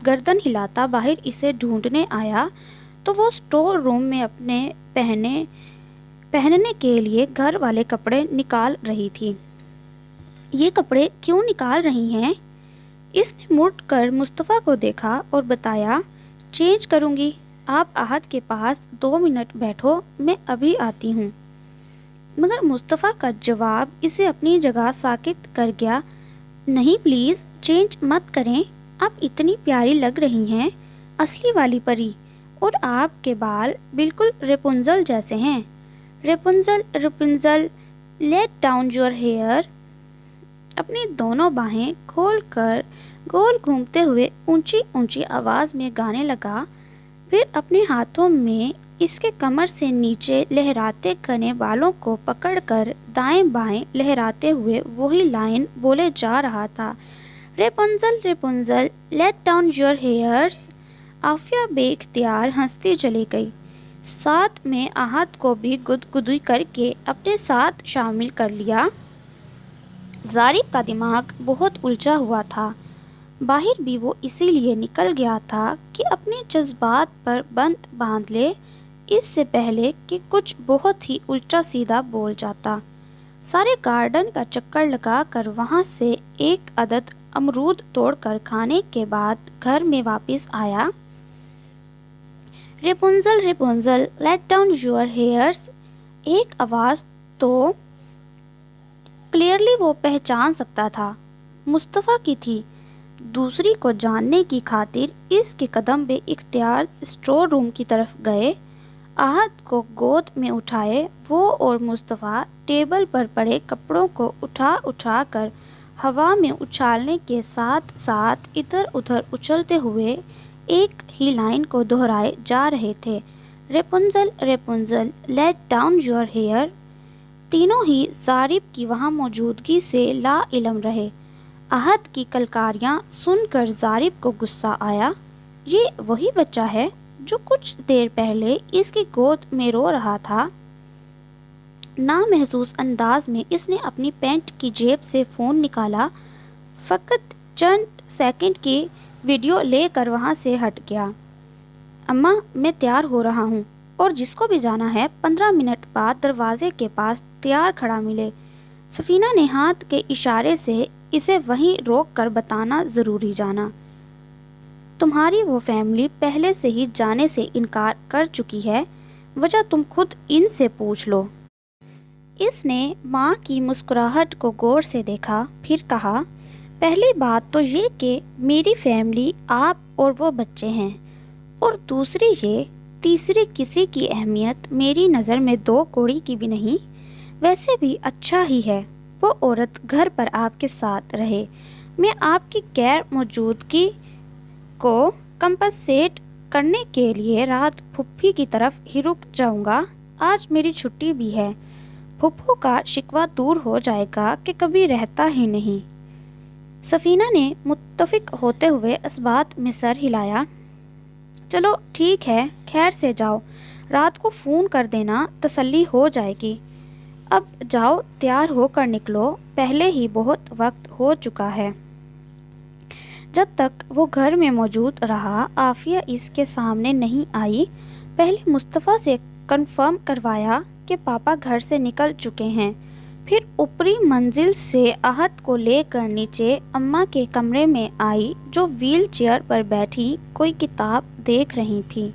Speaker 1: گردن ہلاتا باہر اسے ڈھونڈنے آیا تو وہ اسٹور روم میں اپنے پہننے کے لیے گھر والے کپڑے نکال رہی تھی۔ یہ کپڑے کیوں نکال رہی ہیں؟ اس نے مڑ کر مصطفیٰ کو دیکھا اور بتایا، چینج کروں گی، آپ احد کے پاس 2 منٹ بیٹھو، میں ابھی آتی ہوں۔ مگر مصطفیٰ کا جواب اسے اپنی جگہ ساکت کر گیا۔ نہیں پلیز چینج مت کریں، آپ اتنی پیاری لگ رہی ہیں، اصلی والی پری، اور آپ کے بال بالکل ریپنزل جیسے ہیں۔ ریپنزل لیٹ ڈاؤن یور ہیئر۔ اپنی دونوں باہیں کھول کر گول گھومتے ہوئے اونچی اونچی آواز میں گانے لگا، پھر اپنے ہاتھوں میں اس کے کمر سے نیچے لہراتے گھنے بالوں کو پکڑ کر دائیں بائیں لہراتے ہوئے وہی لائن بولے جا رہا تھا، Rapunzel Rapunzel let down your hairs. Aafia بے اختیار ہنستی چلی گئی، ساتھ میں احد کو بھی گدگدی کر کے اپنے ساتھ شامل کر لیا۔ ظریف کا دماغ بہت الجھا ہوا تھا، باہر بھی وہ اسی لیے نکل گیا تھا کہ اپنے جذبات پر بند باندھ لے، اس سے پہلے کہ کچھ بہت ہی الٹا سیدھا بول جاتا۔ سارے گارڈن کا چکر لگا کر وہاں سے ایک عدد امرود توڑ کر کھانے کے بعد گھر میں واپس آیا۔ ریپنزل Rapunzel let down your here's, ایک آواز تو کلیئرلی وہ پہچان سکتا تھا، مصطفیٰ کی تھی۔ دوسری کو جاننے کی خاطر اس کے قدم بے اختیار اسٹور روم کی طرف گئے۔ احد کو گود میں اٹھائے وہ اور مصطفیٰ ٹیبل پر پڑے کپڑوں کو اٹھا اٹھا کر ہوا میں اچھالنے کے ساتھ ساتھ ادھر ادھر اچھلتے ہوئے ایک ہی لائن کو دہرائے جا رہے تھے، ریپنزل Rapunzel let down your hair. تینوں ہی ظریف کی وہاں موجودگی سے لا علم رہے۔ احد کی کلکاریاں سن کر ظریف کو غصہ آیا، یہ وہی بچہ ہے جو کچھ دیر پہلے اس کی گود میں رو رہا تھا۔ نامحسوس انداز میں اس نے اپنی پینٹ کی جیب سے فون نکالا، فقط چند سیکنڈ کی ویڈیو لے کر وہاں سے ہٹ گیا۔ اماں میں تیار ہو رہا ہوں، اور جس کو بھی جانا ہے 15 منٹ بعد دروازے کے پاس تیار کھڑا ملے۔ سفینہ نے ہاتھ کے اشارے سے اسے وہیں روک کر بتانا ضروری جانا، تمہاری وہ فیملی پہلے سے ہی جانے سے انکار کر چکی ہے، وجہ تم خود ان سے پوچھ لو۔ اس نے ماں کی مسکراہٹ کو غور سے دیکھا، پھر کہا، پہلی بات تو یہ کہ میری فیملی آپ اور وہ بچے ہیں، اور دوسری یہ، تیسری کسی کی اہمیت میری نظر میں 2 کوڑی کی بھی نہیں۔ ویسے بھی اچھا ہی ہے وہ عورت گھر پر آپ کے ساتھ رہے، میں آپ کی غیر موجودگی کو کمپنسیٹ کرنے کے لیے رات پھپھی کی طرف ہی رک جاؤں گا، آج میری چھٹی بھی ہے، پھپھو کا شکوہ دور ہو جائے گا کہ کبھی رہتا ہی نہیں۔ سفینہ نے متفق ہوتے ہوئے اس بات میں سر ہلایا، چلو ٹھیک ہے، خیر سے جاؤ، رات کو فون کر دینا، تسلی ہو جائے گی۔ اب جاؤ تیار ہو کر نکلو، پہلے ہی بہت وقت ہو چکا ہے۔ جب تک وہ گھر میں موجود رہا عافیہ اس کے سامنے نہیں آئی پہلے مصطفیٰ سے کنفرم کروایا کہ پاپا گھر سے نکل چکے ہیں، پھر اوپری منزل سے احد کو لے کر نیچے اماں کے کمرے میں آئی جو ویل چیئر پر بیٹھی کوئی کتاب دیکھ رہی تھی۔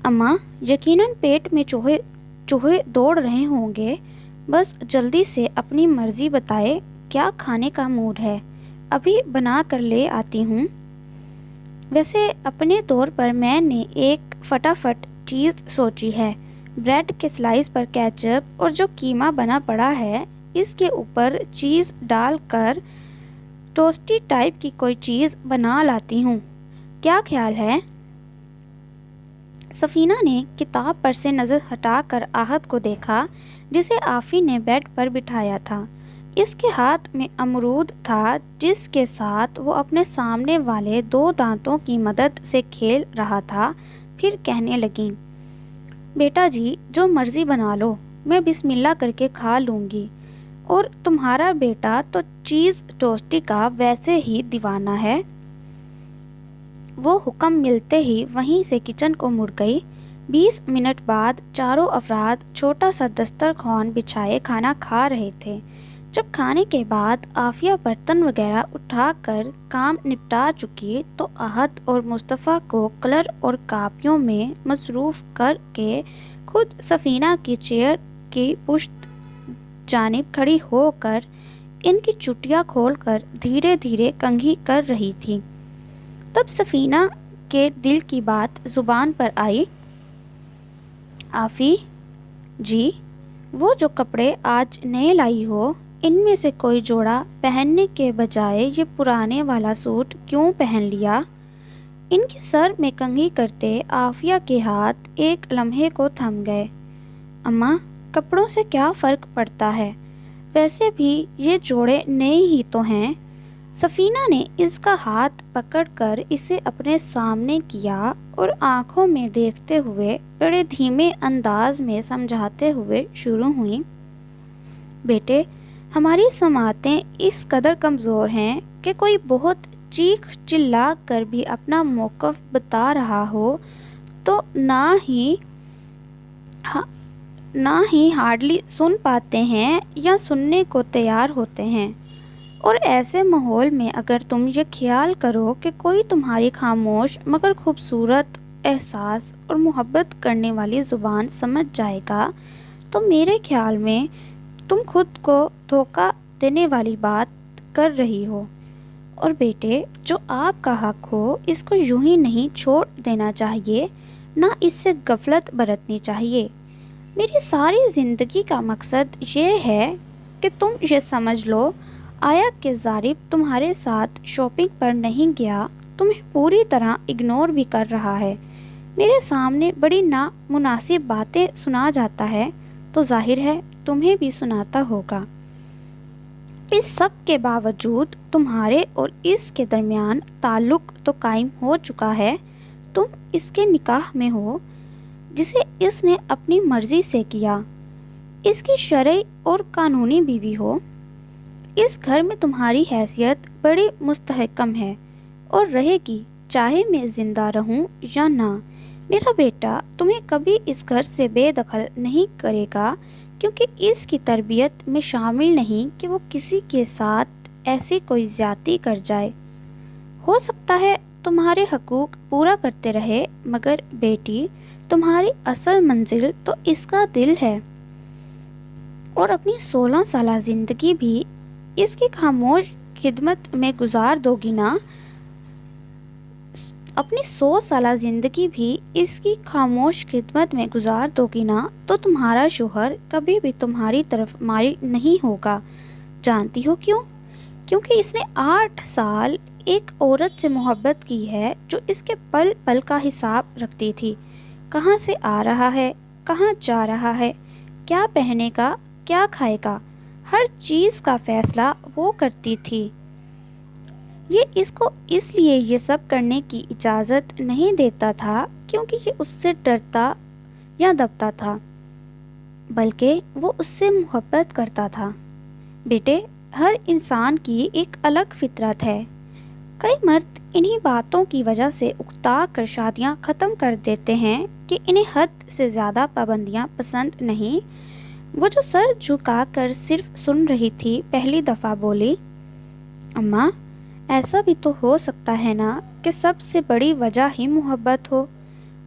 Speaker 1: اماں، یقیناً پیٹ میں چوہے دوڑ رہے ہوں گے، بس جلدی سے اپنی مرضی بتائے کیا کھانے کا موڈ ہے، ابھی بنا کر لے آتی ہوں۔ ویسے اپنے طور پر میں نے ایک فٹافٹ چیز سوچی ہے، بریڈ کے سلائس پر کیچپ اور جو قیمہ بنا پڑا ہے اس کے اوپر چیز ڈال کر ٹوسٹی ٹائپ کی کوئی چیز بنا لاتی ہوں، کیا خیال ہے؟ سفینہ نے کتاب پر سے نظر ہٹا کر احد کو دیکھا جسے آفی نے بیڈ پر بٹھایا تھا۔ اس کے ہاتھ میں امرود تھا جس کے ساتھ وہ اپنے سامنے والے 2 دانتوں کی مدد سے کھیل رہا تھا۔ پھر کہنے لگیں، بیٹا جی جو مرضی بنا لو، میں بسم اللہ کر کے کھا لوں گی، اور تمہارا بیٹا تو چیز ٹوسٹی کا ویسے ہی دیوانہ ہے۔ وہ حکم ملتے ہی وہیں سے کچن کو مڑ گئی۔ 20 منٹ بعد چاروں افراد چھوٹا سا دسترخوان بچھائے کھانا کھا رہے تھے۔ جب کھانے کے بعد عافیہ برتن وغیرہ اٹھا کر کام نپٹا چکی تو احد اور مصطفیٰ کو کلر اور کاپیوں میں مصروف کر کے خود سفینہ کی چیئر کی پشت جانب کھڑی ہو کر ان کی چٹیاں کھول کر دھیرے دھیرے کنگھی کر رہی تھی۔ تب سفینہ کے دل کی بات زبان پر آئی، آفی جی، وہ جو کپڑے آج نئے لائی ہو ان میں سے کوئی جوڑا پہننے کے بجائے یہ پرانے والا سوٹ کیوں پہن لیا؟ ان کے سر میں کنگھی کرتے عافیہ کے ہاتھ ایک لمحے کو تھم گئے۔ اماں، کپڑوں سے کیا فرق پڑتا ہے، ویسے بھی یہ جوڑے نئے ہی تو ہیں۔ سفینہ نے اس کا ہاتھ پکڑ کر اسے اپنے سامنے کیا اور آنکھوں میں دیکھتے ہوئے بڑے دھیمے انداز میں سمجھاتے ہوئے شروع ہوئیں، بیٹے، ہماری سماعتیں اس قدر کمزور ہیں کہ کوئی بہت چیخ چلا کر بھی اپنا موقف بتا رہا ہو تو نہ ہی ہارڈلی سن پاتے ہیں یا سننے کو تیار ہوتے ہیں، اور ایسے ماحول میں اگر تم یہ خیال کرو کہ کوئی تمہاری خاموش مگر خوبصورت احساس اور محبت کرنے والی زبان سمجھ جائے گا تو میرے خیال میں تم خود کو دھوکہ دینے والی بات کر رہی ہو، اور بیٹے جو آپ کا حق ہو اس کو یوں ہی نہیں چھوڑ دینا چاہیے، نہ اس سے غفلت برتنی چاہیے۔ میری ساری زندگی کا مقصد یہ ہے کہ تم یہ سمجھ لو آیا کہ ضارب تمہارے ساتھ شاپنگ پر نہیں گیا، تمہیں پوری طرح اگنور بھی کر رہا ہے، میرے سامنے بڑی نامناسب باتیں سنا جاتا ہے تو ظاہر ہے تمہیں بھی سناتا ہوگا۔ اس سب کے باوجود تمہارے اور اس کے درمیان تعلق تو قائم ہو چکا ہے، تم اس کے نکاح میں ہو جسے اس نے اپنی مرضی سے کیا، اس کی شرعی اور قانونی بیوی ہو۔ اس گھر میں تمہاری حیثیت بڑی مستحکم ہے اور رہے گی، چاہے میں زندہ رہوں یا نہ۔ میرا بیٹا تمہیں کبھی اس گھر سے بے دخل نہیں کرے گا، کیونکہ اس کی تربیت میں شامل نہیں کہ وہ کسی کے ساتھ ایسی کوئی زیادتی کر جائے۔ ہو سکتا ہے تمہارے حقوق پورا کرتے رہے، مگر بیٹی تمہاری اصل منزل تو اس کا دل ہے، اور اپنی 16 سالہ زندگی بھی اس کی خاموش خدمت میں گزار دو گی نا؟ اپنی 100 سالہ زندگی بھی اس کی خاموش خدمت میں گزار دو گی نا تو تمہارا شوہر کبھی بھی تمہاری طرف مائل نہیں ہوگا۔ جانتی ہو کیوں؟ کیونکہ اس نے 8 سال ایک عورت سے محبت کی ہے جو اس کے پل پل کا حساب رکھتی تھی، کہاں سے آ رہا ہے، کہاں جا رہا ہے، کیا پہنے گا، کیا کھائے گا، ہر چیز کا فیصلہ وہ کرتی تھی۔ یہ اس کو اس لیے یہ سب کرنے کی اجازت نہیں دیتا تھا کیونکہ یہ اس سے ڈرتا یا دبتا تھا، بلکہ وہ اس سے محبت کرتا تھا۔ بیٹے، ہر انسان کی ایک الگ فطرت ہے۔ کئی مرد انہی باتوں کی وجہ سے اکتا کر شادیاں ختم کر دیتے ہیں کہ انہیں حد سے زیادہ پابندیاں پسند نہیں۔ وہ جو سر جھکا کر صرف سن رہی تھی پہلی دفعہ بولی، اماں ایسا بھی تو ہو سکتا ہے نا کہ سب سے بڑی وجہ ہی محبت ہو۔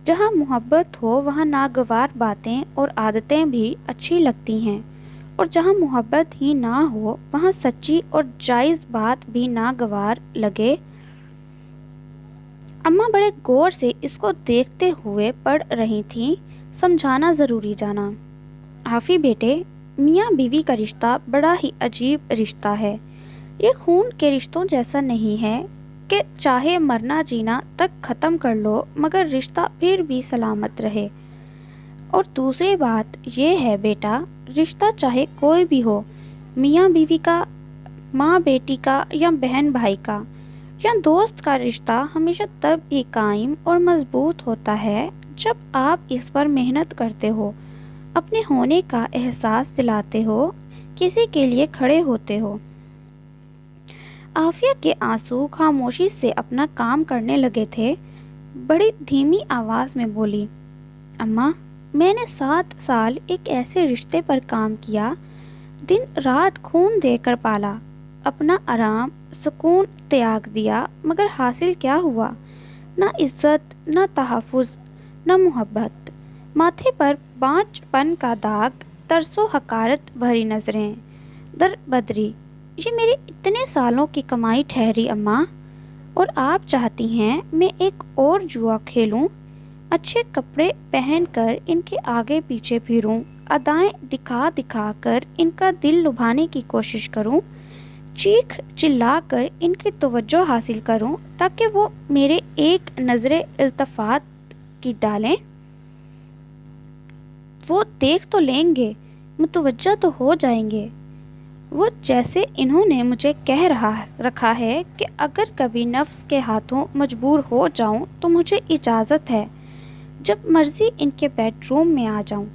Speaker 1: جہاں محبت ہو وہاں ناگوار باتیں اور عادتیں بھی اچھی لگتی ہیں، اور جہاں محبت ہی نہ ہو وہاں سچی اور جائز بات بھی ناگوار لگے۔ اماں بڑے غور سے اس کو دیکھتے ہوئے پڑھ رہی تھیں، سمجھانا ضروری جانا۔ آفی بیٹے، میاں بیوی کا رشتہ بڑا ہی عجیب رشتہ ہے۔ یہ خون کے رشتوں جیسا نہیں ہے کہ چاہے مرنا جینا تک ختم کر لو مگر رشتہ پھر بھی سلامت رہے۔ اور دوسری بات یہ ہے بیٹا، رشتہ چاہے کوئی بھی ہو، میاں بیوی کا، ماں بیٹی کا، یا بہن بھائی کا، یا دوست کا رشتہ ہمیشہ تب ہی قائم اور مضبوط ہوتا ہے جب آپ اس پر محنت کرتے ہو، اپنے ہونے کا احساس دلاتے ہو، کسی کے لیے کھڑے ہوتے ہو۔ عافیہ کے آنسو خاموشی سے اپنا کام کرنے لگے تھے۔ بڑی دھیمی آواز میں بولی، اماں میں نے 7 سال ایک ایسے رشتے پر کام کیا، دن رات خون دے کر پالا، اپنا آرام سکون تیاگ دیا، مگر حاصل کیا ہوا؟ نہ عزت، نہ تحفظ، نہ محبت۔ ماتھے پر بانجھ پن کا داغ، ترس و حقارت بھری نظریں، در بدری۔ یہ میری اتنے سالوں کی کمائی ٹھہری اماں، اور آپ چاہتی ہیں میں ایک اور جوا کھیلوں، اچھے کپڑے پہن کر ان کے آگے پیچھے پھروں، ادائیں دکھا دکھا کر ان کا دل لبھانے کی کوشش کروں، چیخ چلا کر ان کی توجہ حاصل کروں تاکہ وہ میرے ایک نظر التفات کی ڈالیں۔ وہ دیکھ تو لیں گے، متوجہ تو ہو جائیں گے۔ وہ جیسے انہوں نے مجھے کہہ رکھا ہے کہ اگر کبھی نفس کے ہاتھوں مجبور ہو جاؤں تو مجھے اجازت ہے جب مرضی ان کے بیڈ روم میں آ جاؤں۔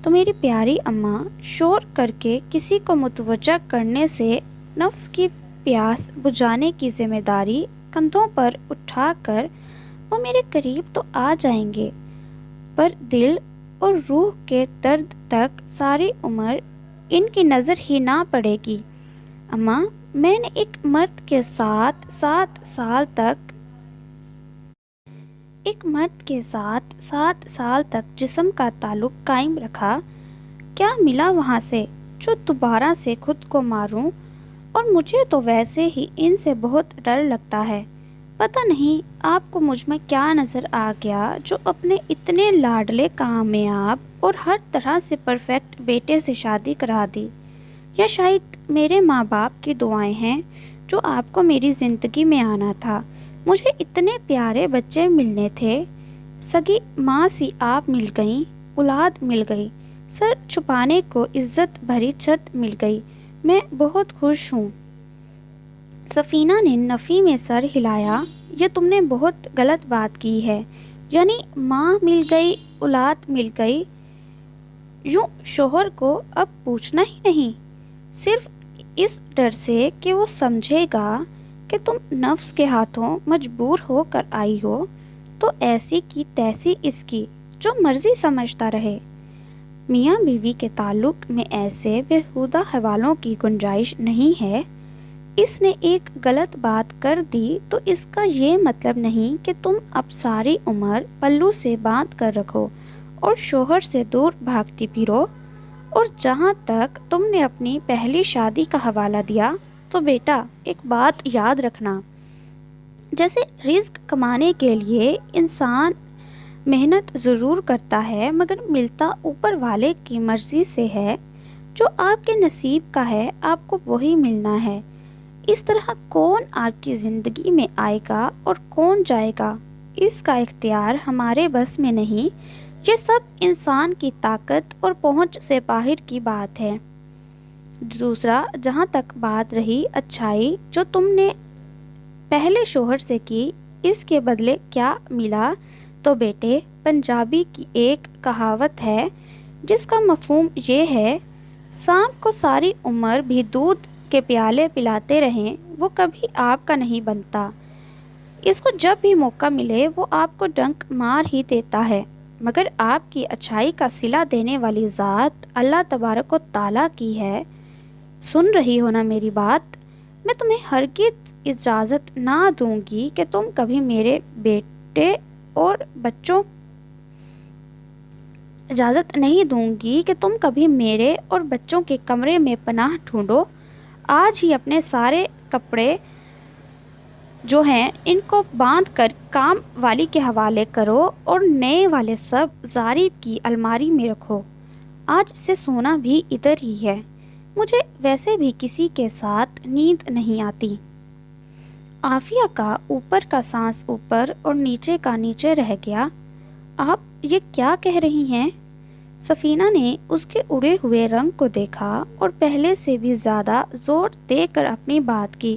Speaker 1: تو میری پیاری اماں، شور کر کے کسی کو متوجہ کرنے سے نفس کی پیاس بجھانے کی ذمہ داری کندھوں پر اٹھا کر وہ میرے قریب تو آ جائیں گے، پر دل اور روح کے درد تک ساری عمر ان کی نظر ہی نہ پڑے گی۔ اماں میں نے ایک مرد کے ساتھ 7 سال تک جسم کا تعلق قائم رکھا، کیا ملا وہاں سے جو دوبارہ سے خود کو ماروں؟ اور مجھے تو ویسے ہی ان سے بہت ڈر لگتا ہے۔ پتہ نہیں آپ کو مجھ میں کیا نظر آ گیا جو اپنے اتنے لاڈلے کامیاب اور ہر طرح سے پرفیکٹ بیٹے سے شادی کرا دی، یا شاید میرے ماں باپ کی دعائیں ہیں جو آپ کو میری زندگی میں آنا تھا۔ مجھے اتنے پیارے بچے ملنے تھے، سگی ماں سی آپ مل گئیں، اولاد مل گئی، سر چھپانے کو عزت بھری چھت مل گئی، میں بہت خوش ہوں۔ سفینہ نے نفی میں سر ہلایا، یہ تم نے بہت غلط بات کی ہے، یعنی ماں مل گئی، اولاد مل گئی، یوں شوہر کو اب پوچھنا ہی نہیں، صرف اس ڈر سے کہ وہ سمجھے گا کہ تم نفس کے ہاتھوں مجبور ہو کر آئی ہو، تو ایسی کی تیسی اس کی، جو مرضی سمجھتا رہے۔ میاں بیوی کے تعلق میں ایسے بیہودہ حوالوں کی گنجائش نہیں ہے۔ اس نے ایک غلط بات کر دی تو اس کا یہ مطلب نہیں کہ تم اب ساری عمر پلو سے باندھ کر رکھو اور شوہر سے دور بھاگتی پھرو۔ اور جہاں تک تم نے اپنی پہلی شادی کا حوالہ دیا، تو بیٹا ایک بات یاد رکھنا، جیسے رزق کمانے کے لیے انسان محنت ضرور کرتا ہے مگر ملتا اوپر والے کی مرضی سے ہے، جو آپ کے نصیب کا ہے آپ کو وہی ملنا ہے۔ اس طرح کون آپ کی زندگی میں آئے گا اور کون جائے گا، اس کا اختیار ہمارے بس میں نہیں، یہ سب انسان کی طاقت اور پہنچ سے باہر کی بات ہے۔ دوسرا، جہاں تک بات رہی اچھائی جو تم نے پہلے شوہر سے کی، اس کے بدلے کیا ملا، تو بیٹے پنجابی کی ایک کہاوت ہے جس کا مفہوم یہ ہے، سانپ کو ساری عمر بھی دودھ کے پیالے پلاتے رہیں وہ کبھی آپ کا نہیں بنتا۔ اس کو جب بھی موقع ملے وہ آپ کو ڈنک مار ہی دیتا ہے، مگر آپ کی اچھائی کا صلہ دینے والی ذات اللہ تبارک و تعالیٰ کی ہے۔ سن رہی ہو نا میری بات؟ میں تمہیں ہرگز اجازت نہ دوں گی کہ تم کبھی میرے بیٹے اور بچوں اجازت نہیں دوں گی کہ تم کبھی میرے اور بچوں کے کمرے میں پناہ ڈھونڈو۔ آج ہی اپنے سارے کپڑے جو ہیں ان کو باندھ کر کام والی کے حوالے کرو اور نئے والے سب زاری کی الماری میں رکھو۔ آج سے سونا بھی ادھر ہی ہے، مجھے ویسے بھی کسی کے ساتھ نیند نہیں آتی۔ عافیہ کا اوپر کا سانس اوپر اور نیچے کا نیچے رہ گیا۔ آپ یہ کیا کہہ رہی ہیں؟ سفینہ نے اس کے اڑے ہوئے رنگ کو دیکھا اور پہلے سے بھی زیادہ زور دے کر اپنی بات کی۔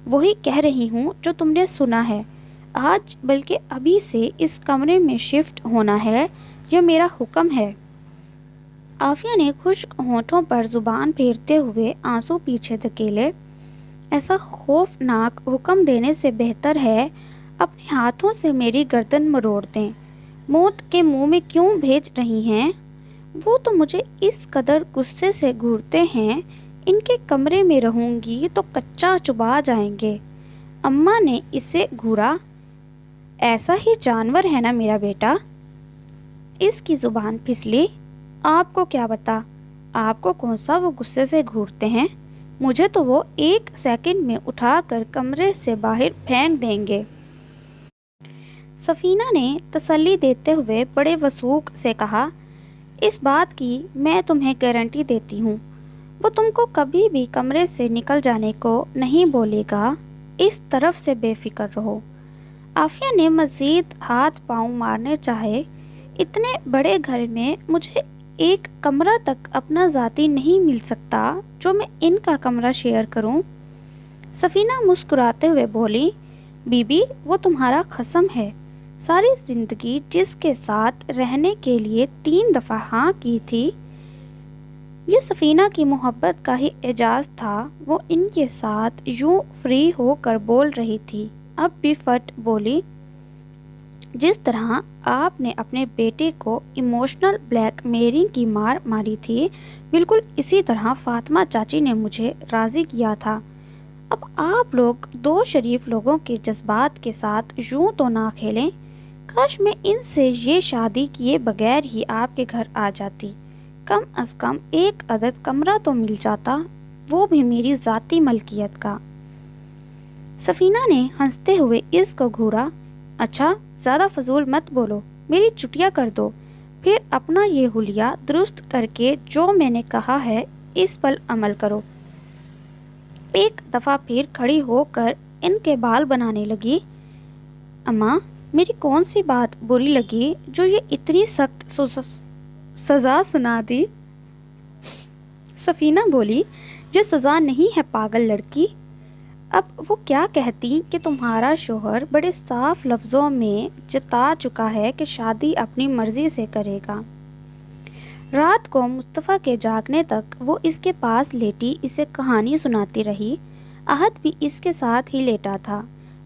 Speaker 1: وہی کہہ رہی ہوں جو تم نے سنا ہے۔ آج بلکہ ابھی سے اس کمرے میں شفٹ ہونا ہے، یہ میرا حکم ہے۔ عافیہ نے خشک ہونٹوں پر زبان پھیرتے ہوئے آنسو پیچھے دھکیلے۔ ایسا خوفناک حکم دینے سے بہتر ہے اپنے ہاتھوں سے میری گردن مروڑ دیں۔ موت کے منہ میں کیوں بھیج رہی ہیں؟ وہ تو مجھے اس قدر غصے سے گھورتے ہیں، ان کے کمرے میں رہوں گی تو کچا چبا جائیں گے۔ اماں نے اسے گھورا۔ ایسا ہی جانور ہے نا میرا بیٹا؟ اس کی زبان پھسلی۔ آپ کو کیا پتا، آپ کو کون سا وہ غصے سے گھورتے ہیں؟ مجھے تو وہ 1 سیکنڈ میں اٹھا کر کمرے سے باہر پھینک دیں گے۔ سفینہ نے تسلی دیتے ہوئے بڑے وثوق سے کہا، اس بات کی میں تمہیں گارنٹی دیتی ہوں، وہ تم کو کبھی بھی کمرے سے نکل جانے کو نہیں بولے گا، اس طرف سے بے فکر رہو۔ عافیہ نے مزید ہاتھ پاؤں مارنے چاہے۔ اتنے بڑے گھر میں مجھے ایک کمرہ تک اپنا ذاتی نہیں مل سکتا جو میں ان کا کمرہ شیئر کروں۔ سفینہ مسکراتے ہوئے بولی، بی بی وہ تمہارا خصم ہے، ساری زندگی جس کے ساتھ رہنے کے لیے 3 دفعہ ہاں کی تھی۔ یہ سفینہ کی محبت کا ہی اعجاز تھا، وہ ان کے ساتھ یوں فری ہو کر بول رہی تھی۔ اب بھی فٹ بولی، جس طرح آپ نے اپنے بیٹے کو ایموشنل بلیک میلنگ کی مار ماری تھی، بالکل اسی طرح فاطمہ چاچی نے مجھے راضی کیا تھا۔ اب آپ لوگ 2 شریف لوگوں کے جذبات کے ساتھ یوں تو نہ کھیلیں۔ کاش میں ان سے یہ شادی کیے بغیر ہی آپ کے گھر آ جاتی، کم از کم 1 عدد کمرہ تو مل جاتا، وہ بھی میری ذاتی ملکیت کا۔ سفینہ نے ہنستے ہوئے اس کو گھورا۔ اچھا زیادہ فضول مت بولو، میری چٹیا کر دو، پھر اپنا یہ حلیہ درست کر کے جو میں نے کہا ہے اس پر عمل کرو۔ ایک دفعہ پھر کھڑی ہو کر ان کے بال بنانے لگی۔ اماں میری کون سی بات بری لگی جو یہ اتنی سخت سزا سنا دی؟ سفینہ بولی، یہ سزا نہیں ہے پاگل لڑکی۔ اب وہ کیا کہتی کہ تمہارا شوہر بڑے صاف لفظوں میں جتا چکا ہے کہ شادی اپنی مرضی سے کرے گا۔ رات کو مصطفیٰ کے جاگنے تک وہ اس کے پاس لیٹی اسے کہانی سناتی رہی۔ احد بھی اس کے ساتھ ہی لیٹا تھا،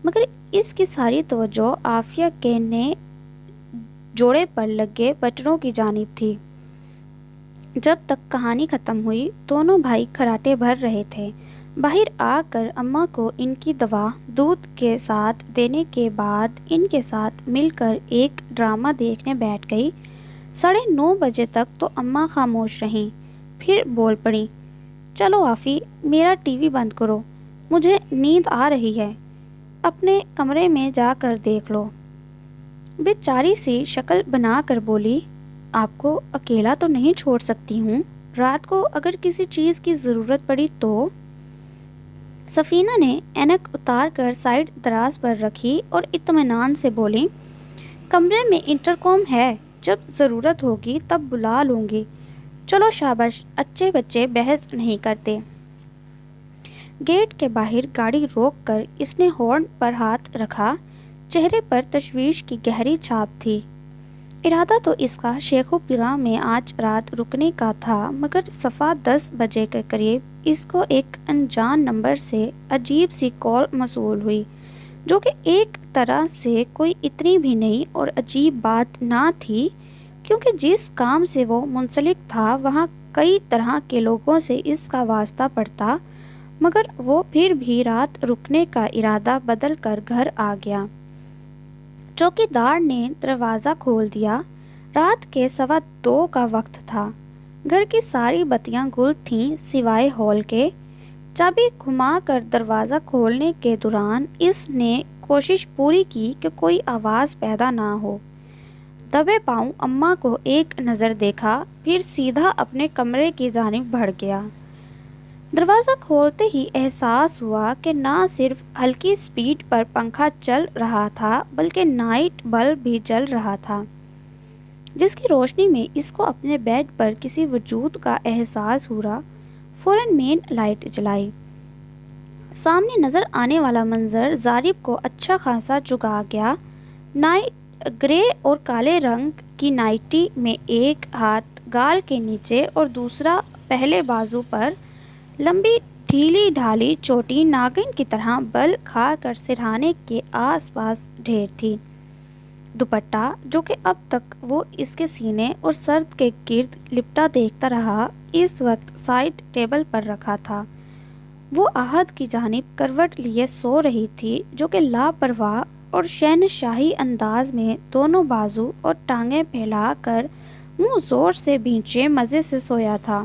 Speaker 1: مگر اس کی ساری توجہ عافیہ کے نئے جوڑے پر لگے بٹنوں کی جانب تھی۔ جب تک کہانی ختم ہوئی دونوں بھائی کھراٹے بھر رہے تھے۔ باہر آ کر اماں کو ان کی دوا دودھ کے ساتھ دینے کے بعد ان کے ساتھ مل کر ایک ڈرامہ دیکھنے بیٹھ گئی۔ 9:30 بجے تک تو اماں خاموش رہیں، پھر بول پڑیں، چلو آفی میرا ٹی وی بند کرو، مجھے نیند آ رہی ہے، اپنے کمرے میں جا کر دیکھ لو۔ بیچاری سی شکل بنا کر بولی، آپ کو اکیلا تو نہیں چھوڑ سکتی ہوں، رات کو اگر کسی چیز کی ضرورت پڑی تو؟ سفینہ نے اینک اتار کر سائیڈ دراز پر رکھی اور اطمینان سے بولی، کمرے میں انٹرکام ہے، جب ضرورت ہوگی تب بلا لوں گی، چلو شاباش، اچھے بچے بحث نہیں کرتے۔ گیٹ کے باہر گاڑی روک کر اس نے ہارن پر ہاتھ رکھا، چہرے پر تشویش کی گہری چھاپ تھی۔ ارادہ تو اس کا شیخو پورہ میں آج رات رکنے کا تھا، مگر صفا 10 بجے کے قریب اس کو ایک انجان نمبر سے عجیب سی کال موصول ہوئی۔ جو کہ ایک طرح سے کوئی اتنی بھی نئی اور عجیب بات نہ تھی، کیونکہ جس کام سے وہ منسلک تھا وہاں کئی طرح کے لوگوں سے اس کا واسطہ پڑتا، مگر وہ پھر بھی رات رکنے کا ارادہ بدل کر گھر آ گیا۔ چوکیدار نے دروازہ کھول دیا۔ رات کے 2:15 کا وقت تھا۔ گھر کی ساری بتیاں گل تھیں سوائے ہال کے۔ چابی گھما کر دروازہ کھولنے کے دوران اس نے کوشش پوری کی کہ کوئی آواز پیدا نہ ہو۔ دبے پاؤں اماں کو ایک نظر دیکھا، پھر سیدھا اپنے کمرے کی جانب بڑھ گیا۔ دروازہ کھولتے ہی احساس ہوا کہ نہ صرف ہلکی سپیڈ پر پنکھا چل رہا تھا بلکہ نائٹ بلب بھی جل رہا تھا، جس کی روشنی میں اس کو اپنے بیڈ پر کسی وجود کا احساس ہوا۔ فوراً مین لائٹ جلائی۔ سامنے نظر آنے والا منظر ضارب کو اچھا خاصا چکا گیا۔ نائٹ گرے اور کالے رنگ کی نائٹی میں ایک ہاتھ گال کے نیچے اور دوسرا پہلے بازو پر، لمبی ڈھیلی ڈھالی چوٹی ناگن کی طرح بل کھا کر سرہانے کے آس پاس ڈھیر تھی۔ دوپٹہ جو کہ اب تک وہ اس کے سینے اور سر کے گرد لپٹا دیکھتا رہا، اس وقت سائڈ ٹیبل پر رکھا تھا۔ وہ احد کی جانب کروٹ لیے سو رہی تھی، جو کہ لاپرواہ اور شہنشاہی انداز میں دونوں بازو اور ٹانگیں پھیلا کر منہ زور سے بھینچے مزے سے سویا تھا۔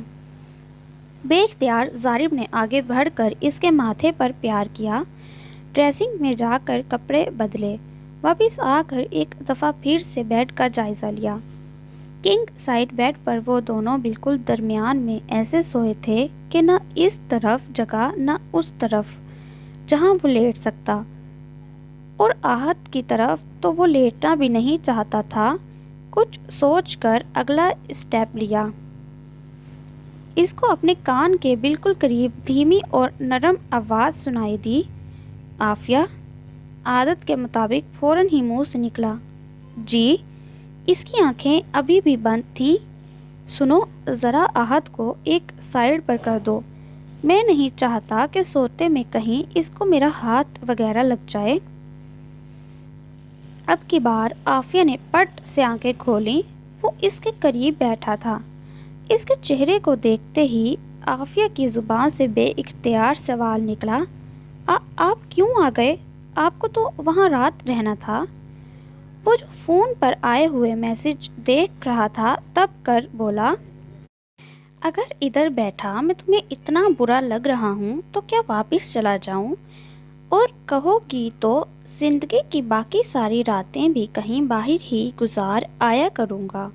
Speaker 1: بے اختیار ضارب نے آگے بڑھ کر اس کے ماتھے پر پیار کیا۔ ڈریسنگ میں جا کر کپڑے بدلے، واپس آ کر ایک دفعہ پھر سے بیڈ کا جائزہ لیا۔ کنگ سائڈ بیڈ پر وہ دونوں بالکل درمیان میں ایسے سوئے تھے کہ نہ اس طرف جگہ نہ اس طرف جہاں وہ لیٹ سکتا، اور احد کی طرف تو وہ لیٹنا بھی نہیں چاہتا تھا۔ کچھ سوچ کر اگلا اسٹیپ لیا۔ اس کو اپنے کان کے بالکل قریب دھیمی اور نرم آواز سنائی دی، عافیہ۔ عادت کے مطابق فوراً ہی منہ سے نکلا، جی۔ اس کی آنکھیں ابھی بھی بند تھیں۔ سنو، ذرا احد کو ایک سائڈ پر کر دو، میں نہیں چاہتا کہ سوتے میں کہیں اس کو میرا ہاتھ وغیرہ لگ جائے۔ اب کی بار عافیہ نے پٹ سے آنکھیں کھولیں۔ وہ اس کے قریب بیٹھا تھا۔ اس کے چہرے کو دیکھتے ہی عافیہ کی زبان سے بے اختیار سوال نکلا، آپ کیوں آ گئے؟ آپ کو تو وہاں رات رہنا تھا۔ وہ جو فون پر آئے ہوئے میسج دیکھ رہا تھا تب کر بولا، اگر ادھر بیٹھا میں تمہیں اتنا برا لگ رہا ہوں تو کیا واپس چلا جاؤں، اور کہو گی تو زندگی کی باقی ساری راتیں بھی کہیں باہر ہی گزار آیا کروں گا۔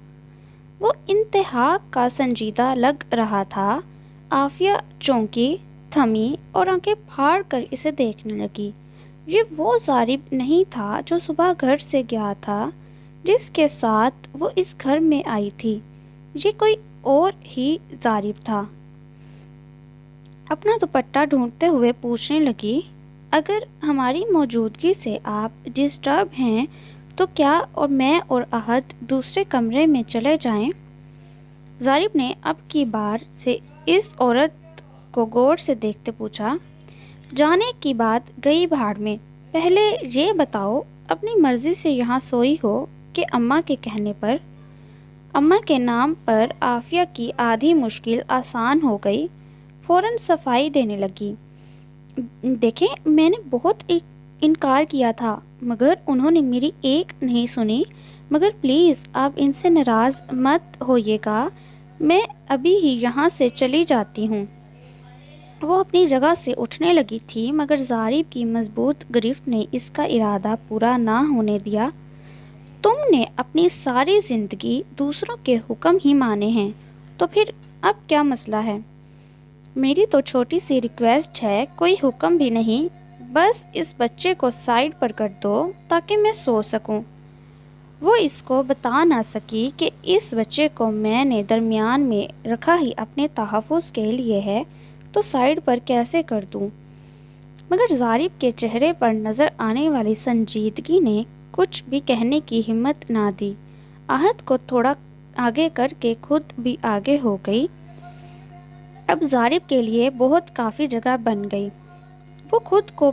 Speaker 1: وہ انتہا کا سنجیدہ لگ رہا تھا۔ عافیہ چونکی، تھمی اور آنکھیں پھاڑ کر اسے دیکھنے لگی۔ یہ وہ ضارب نہیں تھا جو صبح گھر سے گیا تھا، جس کے ساتھ وہ اس گھر میں آئی تھی۔ یہ کوئی اور ہی ضارب تھا۔ اپنا دوپٹہ ڈھونڈتے ہوئے پوچھنے لگی، اگر ہماری موجودگی سے آپ ڈسٹرب ہیں تو کیا اور میں اور احد دوسرے کمرے میں چلے جائیں؟ ضارب نے اب کی بار سے اس عورت کو غور سے دیکھتے پوچھا، جانے کی بات گئی بھاڑ میں، پہلے یہ بتاؤ اپنی مرضی سے یہاں سوئی ہو کہ اماں کے کہنے پر؟ اماں کے نام پر عافیہ کی آدھی مشکل آسان ہو گئی۔ فوراً صفائی دینے لگی، دیکھیں میں نے بہت انکار کیا تھا مگر انہوں نے میری ایک نہیں سنی، مگر پلیز آپ ان سے ناراض مت ہوئیے گا، میں ابھی ہی یہاں سے چلی جاتی ہوں۔ وہ اپنی جگہ سے اٹھنے لگی تھی مگر ضارب کی مضبوط گرفت نے اس کا ارادہ پورا نہ ہونے دیا۔ تم نے اپنی ساری زندگی دوسروں کے حکم ہی مانے ہیں، تو پھر اب کیا مسئلہ ہے؟ میری تو چھوٹی سی ریکویسٹ ہے، کوئی حکم بھی نہیں، بس اس بچے کو سائڈ پر کر دو تاکہ میں سو سکوں۔ وہ اس کو بتا نہ سکی کہ اس بچے کو میں نے درمیان میں رکھا ہی اپنے تحفظ کے لیے ہے، تو سائڈ پر کیسے کر دوں؟ مگر ضارب کے چہرے پر نظر آنے والی سنجیدگی نے کچھ بھی کہنے کی ہمت نہ دی۔ احد کو تھوڑا آگے کر کے خود بھی آگے ہو گئی۔ اب ضارب کے لیے بہت کافی جگہ بن گئی۔ وہ خود کو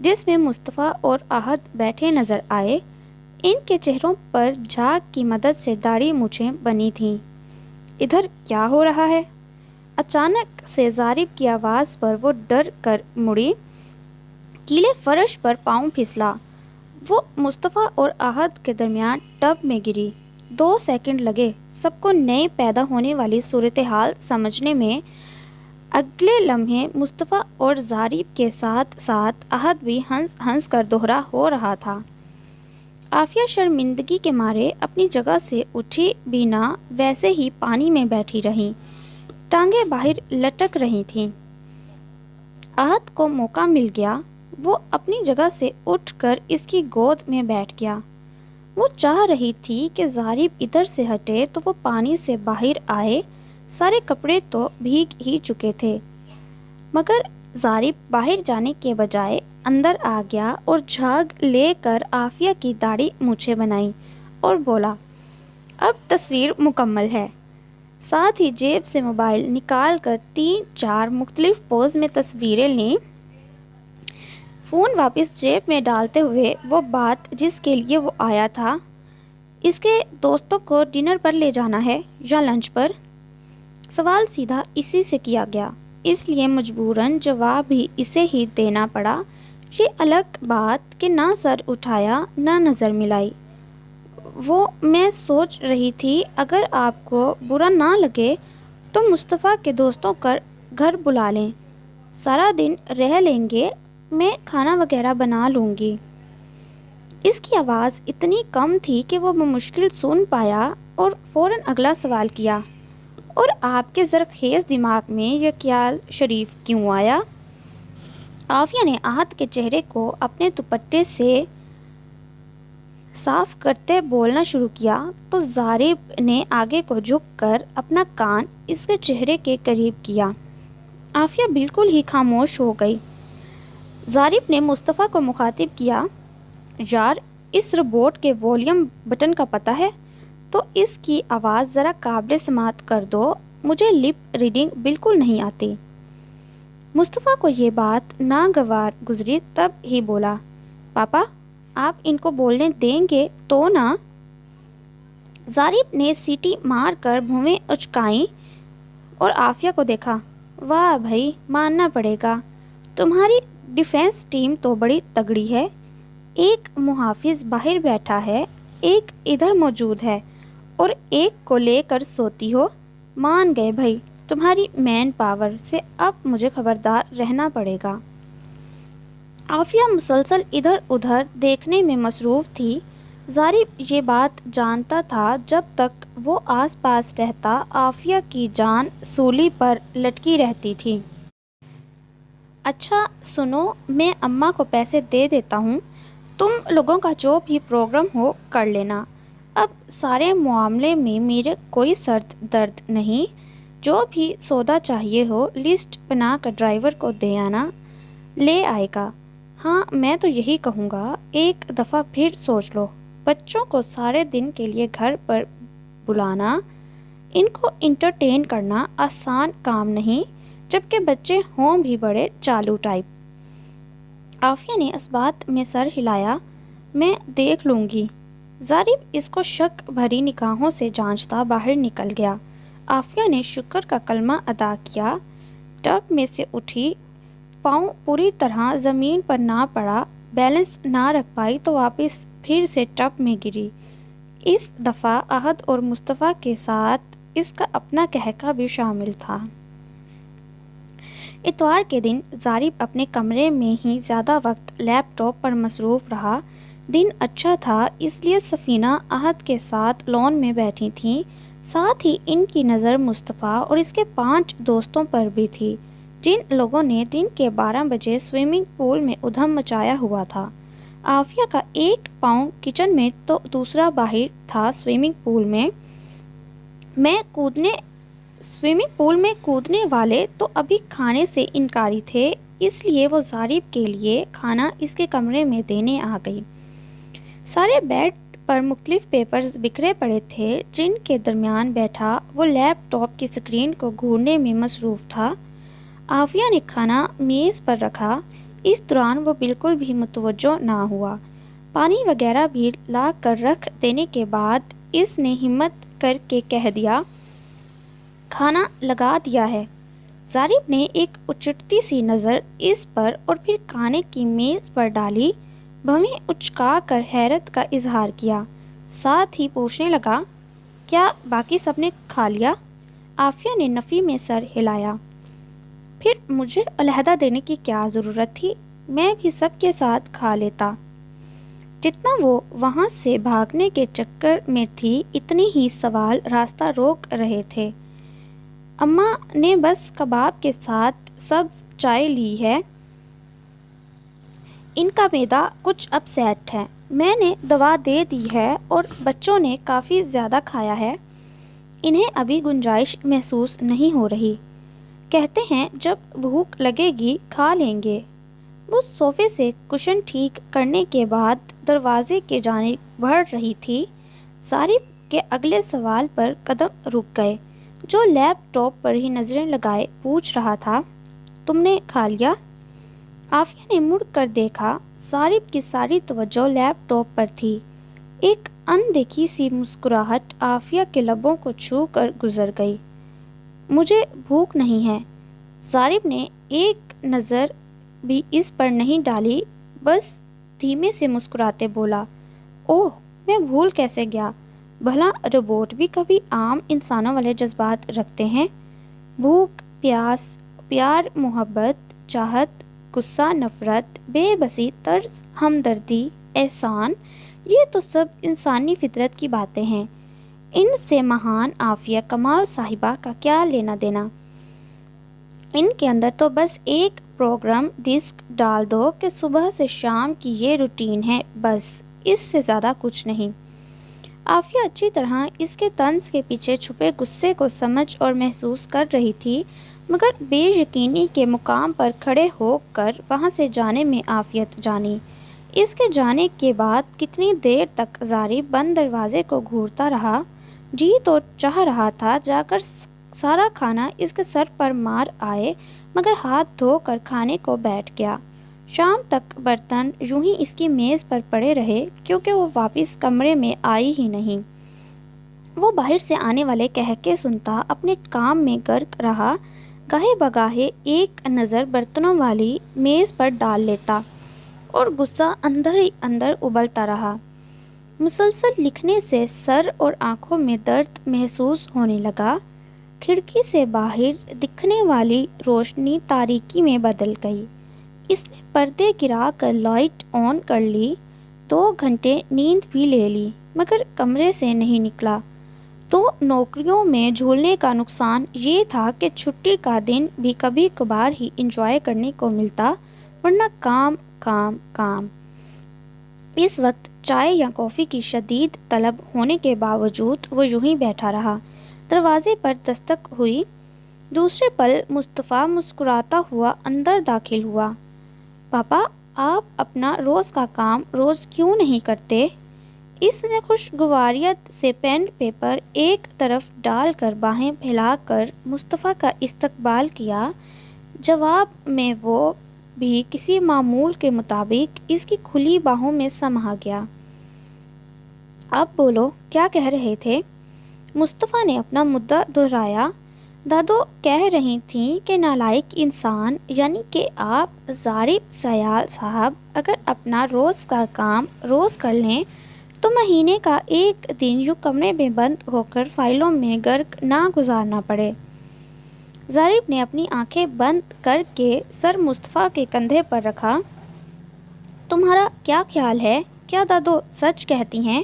Speaker 1: جس میں مصطفیٰ اور احد بیٹھے نظر آئے۔ ان کے چہروں پر جھاگ کی مدد سے داڑھی مونچھیں بنی تھیں۔ ادھر کیا ہو رہا ہے؟ اچانک سے زارب کی آواز پر وہ ڈر کر مڑی۔ گیلے فرش پر پاؤں پھسلا۔ وہ مصطفیٰ اور احد کے درمیان ٹب میں گری۔ 2 سیکنڈ لگے سب کو نئے پیدا ہونے والی صورتحال سمجھنے میں۔ اگلے لمحے مصطفیٰ اور زارب کے ساتھ ساتھ احد بھی ہنس ہنس کر دوہرا ہو رہا تھا۔ عافیہ شرمندگی کے مارے اپنی جگہ سے اٹھی بھی نہ، ویسے ہی پانی میں بیٹھی رہیں، ٹانگیں باہر لٹک رہی تھیں۔ احد کو موقع مل گیا، وہ اپنی جگہ سے اٹھ کر اس کی گود میں بیٹھ گیا۔ وہ چاہ رہی تھی کہ زارب ادھر سے ہٹے تو وہ پانی سے باہر آئے، سارے کپڑے تو بھیگ ہی چکے تھے، مگر زارب باہر جانے کے بجائے اندر آ گیا اور جھاگ لے کر عافیہ کی داڑھی مونچھیں بنائیں اور بولا، اب تصویر مکمل ہے۔ ساتھ ہی جیب سے موبائل نکال کر 3-4 مختلف پوز میں تصویریں لیں۔ فون واپس جیب میں ڈالتے ہوئے وہ بات جس کے لیے وہ آیا تھا، اس کے دوستوں کو ڈنر پر لے جانا ہے یا لنچ پر؟ سوال سیدھا اسی سے کیا گیا، اس لیے مجبوراً جواب بھی اسے ہی دینا پڑا۔ یہ الگ بات کہ نہ سر اٹھایا نہ نظر ملائی۔ وہ میں سوچ رہی تھی اگر آپ کو برا نہ لگے تو مصطفیٰ کے دوستوں کا گھر بلا لیں، سارا دن رہ لیں گے، میں کھانا وغیرہ بنا لوں گی۔ اس کی آواز اتنی کم تھی کہ وہ بمشکل سن پایا اور فوراً اگلا سوال کیا، اور آپ کے زرخیز دماغ میں یہ خیال شریف کیوں آیا؟ عافیہ نے احد کے چہرے کو اپنے دوپٹے سے صاف کرتے بولنا شروع کیا تو زارب نے آگے کو جھک کر اپنا کان اس کے چہرے کے قریب کیا۔ عافیہ بالکل ہی خاموش ہو گئی۔ زارب نے مصطفیٰ کو مخاطب کیا، یار اس روبوٹ کے والیوم بٹن کا پتہ ہے تو اس کی آواز ذرا قابل سماعت کر دو، مجھے لپ ریڈنگ بالکل نہیں آتی۔ مصطفیٰ کو یہ بات ناگوار گزری، تب ہی بولا، پاپا آپ ان کو بولنے دیں گے تو نا؟ زارب نے سیٹی مار کر بھویں اچکائیں اور عافیہ کو دیکھا۔ واہ بھائی، ماننا پڑے گا، تمہاری ڈیفنس ٹیم تو بڑی تگڑی ہے۔ ایک محافظ باہر بیٹھا ہے، ایک ادھر موجود ہے اور ایک کو لے کر سوتی ہو۔ مان گئے بھائی، تمہاری مین پاور سے اب مجھے خبردار رہنا پڑے گا۔ عافیہ مسلسل ادھر ادھر دیکھنے میں مصروف تھی۔ زارب یہ بات جانتا تھا، جب تک وہ آس پاس رہتا عافیہ کی جان سولی پر لٹکی رہتی تھی۔ اچھا سنو، میں اماں کو پیسے دے دیتا ہوں، تم لوگوں کا جو بھی پروگرام ہو کر لینا۔ اب سارے معاملے میں میرے کوئی سر درد نہیں، جو بھی سودا چاہیے ہو لسٹ بنا کر ڈرائیور کو دے آنا، لے آئے گا۔ ہاں میں تو یہی کہوں گا، ایک دفعہ پھر سوچ لو، بچوں کو سارے دن کے لیے گھر پر بلانا، ان کو انٹرٹین کرنا آسان کام نہیں، جبکہ بچے ہوں بھی بڑے چالو ٹائپ۔ عافیہ نے اس بات میں سر ہلایا، میں دیکھ لوں گی۔ زارب اس کو شک بھری نگاہوں سے جانچتا باہر نکل گیا۔ عافیہ نے شکر کا کلمہ ادا کیا، ٹب میں سے اٹھی، پاؤں پوری طرح زمین پر نہ پڑا، بیلنس نہ رکھ پائی تو واپس پھر سے ٹب میں گری۔ اس دفعہ احد اور مصطفیٰ کے ساتھ اس کا اپنا کہکہ بھی شامل تھا۔ اتوار کے دن زارب اپنے کمرے میں ہی زیادہ وقت لیپ ٹاپ پر مصروف رہا۔ دن اچھا تھا، اس لیے سفینہ احد کے ساتھ لان میں بیٹھی تھیں، ساتھ ہی ان کی نظر مصطفیٰ اور اس کے 5 دوستوں پر بھی تھی، جن لوگوں نے دن کے 12 بجے سوئمنگ پول میں ادھم مچایا ہوا تھا۔ عافیہ کا ایک پاؤں کچن میں تو دوسرا باہر تھا۔ سوئمنگ پول میں کودنے والے تو ابھی کھانے سے انکاری تھے، اس لیے وہ زارب کے لیے کھانا اس کے کمرے میں دینے آ گئی۔ سارے بیڈ پر مختلف پیپرز بکھرے پڑے تھے، جن کے درمیان بیٹھا وہ لیپ ٹاپ کی سکرین کو گھورنے میں مصروف تھا۔ عافیہ نے کھانا میز پر رکھا، اس دوران وہ بالکل بھی متوجہ نہ ہوا۔ پانی وغیرہ بھی لا کر رکھ دینے کے بعد اس نے ہمت کر کے کہہ دیا، کھانا لگا دیا ہے۔ ظریف نے ایک اچٹتی سی نظر اس پر اور پھر کھانے کی میز پر ڈالی، بھویں اچکا کر حیرت کا اظہار کیا، ساتھ ہی پوچھنے لگا، کیا باقی سب نے کھا لیا؟ عافیہ نے نفی میں سر ہلایا۔ پھر مجھے علیحدہ دینے کی کیا ضرورت تھی؟ میں بھی سب کے ساتھ کھا لیتا۔ جتنا وہ وہاں سے بھاگنے کے چکر میں تھی اتنے ہی سوال راستہ روک رہے تھے۔ اماں نے بس کباب کے ساتھ سبز چائے لی ہے، ان کا معدہ کچھ اپ سیٹ ہے، میں نے دوا دے دی ہے اور بچوں نے کافی زیادہ کھایا ہے، انہیں ابھی گنجائش محسوس نہیں ہو رہی، کہتے ہیں جب بھوک لگے گی کھا لیں گے۔ وہ صوفے سے کشن ٹھیک کرنے کے بعد دروازے کے جانب بڑھ رہی تھی، ظریف کے اگلے سوال پر قدم رک گئے، جو لیپ ٹاپ پر ہی نظریں لگائے پوچھ رہا تھا، تم نے کھا لیا؟ عافیہ نے مڑ کر دیکھا، ظریف کی ساری توجہ لیپ ٹاپ پر تھی۔ ایک اندیکھی سی مسکراہٹ عافیہ کے لبوں کو چھو کر گزر گئی۔ مجھے بھوک نہیں ہے۔ ظریف نے ایک نظر بھی اس پر نہیں ڈالی، بس دھیمے سے مسکراتے بولا، اوہ میں بھول کیسے گیا، بھلا روبوٹ بھی کبھی عام انسانوں والے جذبات رکھتے ہیں؟ بھوک، پیاس، پیار، محبت، چاہت، غصہ، نفرت، بے بسی، طرز، ہمدردی، احسان، یہ تو سب انسانی فطرت کی باتیں ہیں، ان سے مہان عافیہ کمال صاحبہ کا کیا لینا دینا؟ ان کے اندر تو بس ایک پروگرام ڈسک ڈال دو کہ صبح سے شام کی یہ روٹین ہے، بس اس سے زیادہ کچھ نہیں۔ عافیہ اچھی طرح اس کے طنز کے پیچھے چھپے غصے کو سمجھ اور محسوس کر رہی تھی، مگر بے یقینی کے مقام پر کھڑے ہو کر وہاں سے جانے میں عافیت جانی۔ اس کے جانے کے بعد کتنی دیر تک ظریف بند دروازے کو گھورتا رہا، جی تو چاہ رہا تھا جا کر سارا کھانا اس کے سر پر مار آئے، مگر ہاتھ دھو کر کھانے کو بیٹھ گیا۔ شام تک برتن یوں ہی اس کی میز پر پڑے رہے، کیونکہ وہ واپس کمرے میں آئی ہی نہیں۔ وہ باہر سے آنے والے کہکے سنتا اپنے کام میں غرق رہا، گاہے بگاہے ایک نظر برتنوں والی میز پر ڈال لیتا اور غصہ اندر ہی اندر ابلتا رہا۔ مسلسل لکھنے سے سر اور آنکھوں میں درد محسوس ہونے لگا، کھڑکی سے باہر دکھنے والی روشنی تاریکی میں بدل گئی۔ اس نے پردے گرا کر لائٹ آن کر لی، 2 گھنٹے نیند بھی لے لی، مگر کمرے سے نہیں نکلا۔ تو نوکریوں میں جھولنے کا نقصان یہ تھا کہ چھٹی کا دن بھی کبھی کبھار ہی انجوائے کرنے کو ملتا، ورنہ کام کام کام۔ اس وقت چائے یا کافی کی شدید طلب ہونے کے باوجود وہ یوں ہی بیٹھا رہا۔ دروازے پر دستک ہوئی، دوسرے پل مصطفیٰ مسکراتا ہوا اندر داخل ہوا۔ پاپا، آپ اپنا روز کا کام روز کیوں نہیں کرتے؟ اس نے خوشگواریت سے پین پیپر ایک طرف ڈال کر باہیں پھیلا کر مصطفیٰ کا استقبال کیا۔ جواب میں وہ بھی کسی معمول کے مطابق اس کی کھلی باہوں میں سما گیا۔ اب بولو، کیا کہہ رہے تھے؟ مصطفیٰ نے اپنا مدعا دہرایا۔ دادو کہہ رہی تھیں کہ نالائق انسان یعنی کہ آپ ظریف سیال صاحب اگر اپنا روز کا کام روز کر لیں تو مہینے کا ایک دن یوں کمرے میں بند ہو کر فائلوں میں غرق نہ گزارنا پڑے۔ ظریف نے اپنی آنکھیں بند کر کے سر مصطفیٰ کے کندھے پر رکھا۔ تمہارا کیا خیال ہے؟ کیا دادو سچ کہتی ہیں؟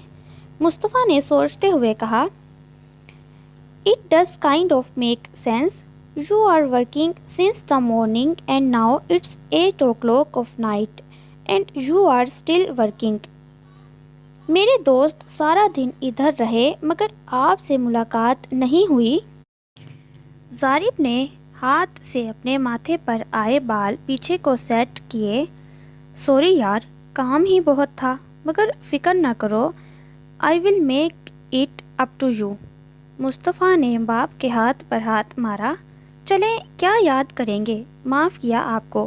Speaker 1: مصطفیٰ نے سوچتے ہوئے کہا، It does kind of make sense. You are working since the morning and now it's 8 o'clock of night and you are still working. میرے دوست سارا دن ادھر رہے مگر آپ سے ملاقات نہیں ہوئی۔ ظریف نے ہاتھ سے اپنے ماتھے پر آئے بال پیچھے کو سیٹ کیے۔ سوری یار، کام ہی بہت تھا، مگر فکر نہ کرو، I will make it up to you. مصطفیٰ نے باپ کے ہاتھ پر ہاتھ مارا۔ چلیں، کیا یاد کریں گے، معاف کیا آپ کو،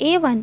Speaker 1: A1।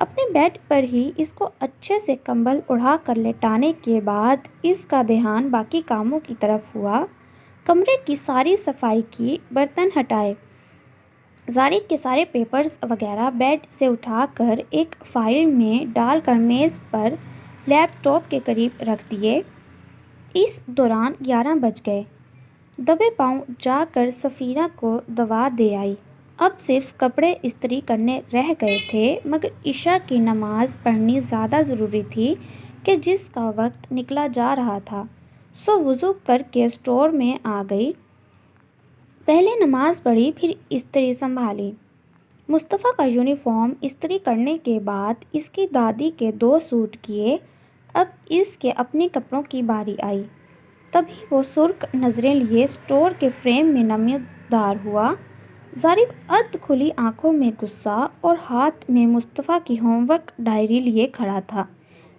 Speaker 1: اپنے بیڈ پر ہی اس کو اچھے سے کمبل اڑا کر لیٹانے کے بعد اس کا دھیان باقی کاموں کی طرف ہوا۔ کمرے کی ساری صفائی کی، برتن ہٹائے، ظریف کے سارے پیپرز وغیرہ بیڈ سے اٹھا کر ایک فائل میں ڈال کر میز پر لیپ ٹاپ کے قریب رکھ دیے۔ اس دوران 11 بج گئے۔ دبے پاؤں جا کر سفینہ کو دوا دے آئی۔ اب صرف کپڑے استری کرنے رہ گئے تھے، مگر عشاء کی نماز پڑھنی زیادہ ضروری تھی کہ جس کا وقت نکلا جا رہا تھا، سو وضو کر کے اسٹور میں آ گئی۔ پہلے نماز پڑھی، پھر استری سنبھالی۔ مصطفیٰ کا یونیفارم استری کرنے کے بعد اس کی دادی کے 2 سوٹ کیے۔ اب اس کے اپنے کپڑوں کی باری آئی۔ تبھی وہ سرخ نظریں لیے اسٹور کے فریم میں نمودار ہوا۔ ظریف ارد کھلی آنکھوں میں غصہ اور ہاتھ میں مصطفیٰ کی ہوم ورک ڈائری لیے کھڑا تھا،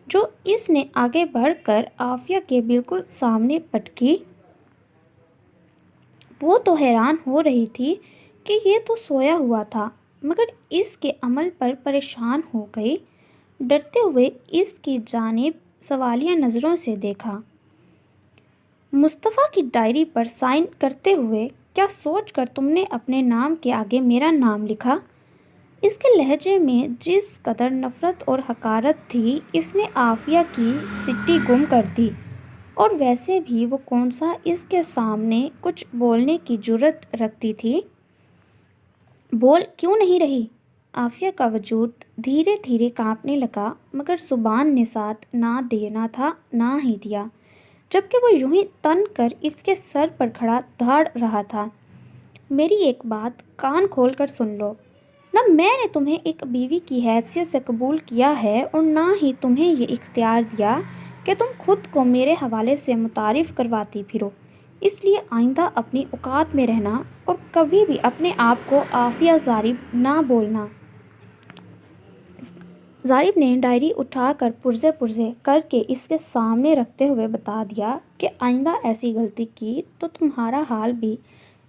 Speaker 1: جو اس نے آگے بڑھ کر عافیہ کے بالکل سامنے پٹکی۔ وہ تو حیران ہو رہی تھی کہ یہ تو سویا ہوا تھا، مگر اس کے عمل پر پریشان ہو گئی۔ ڈرتے ہوئے اس کی جانب سوالیہ نظروں سے دیکھا۔ مصطفیٰ کی ڈائری پر سائن کرتے ہوئے، کیا سوچ کر تم نے اپنے نام کے آگے میرا نام لکھا؟ اس کے لہجے میں جس قدر نفرت اور حقارت تھی، اس نے عافیہ کی سٹی گم کر دی، اور ویسے بھی وہ کون سا اس کے سامنے کچھ بولنے کی جرأت رکھتی تھی؟ بول کیوں نہیں رہی؟ عافیہ کا وجود دھیرے دھیرے کانپنے لگا، مگر زبان نے ساتھ نہ دینا تھا، نہ ہی دیا، جبکہ وہ یوں ہی تن کر اس کے سر پر کھڑا دھاڑ رہا تھا۔ میری ایک بات کان کھول کر سن لو، نہ میں نے تمہیں ایک بیوی کی حیثیت سے قبول کیا ہے، اور نہ ہی تمہیں یہ اختیار دیا کہ تم خود کو میرے حوالے سے متعارف کرواتی پھرو۔ اس لیے آئندہ اپنی اوقات میں رہنا، اور کبھی بھی اپنے آپ کو عافیہ ظریف نہ بولنا۔ ظریف نے ڈائری اٹھا کر پرزے پرزے کر کے اس کے سامنے رکھتے ہوئے بتا دیا کہ آئندہ ایسی غلطی کی تو تمہارا حال بھی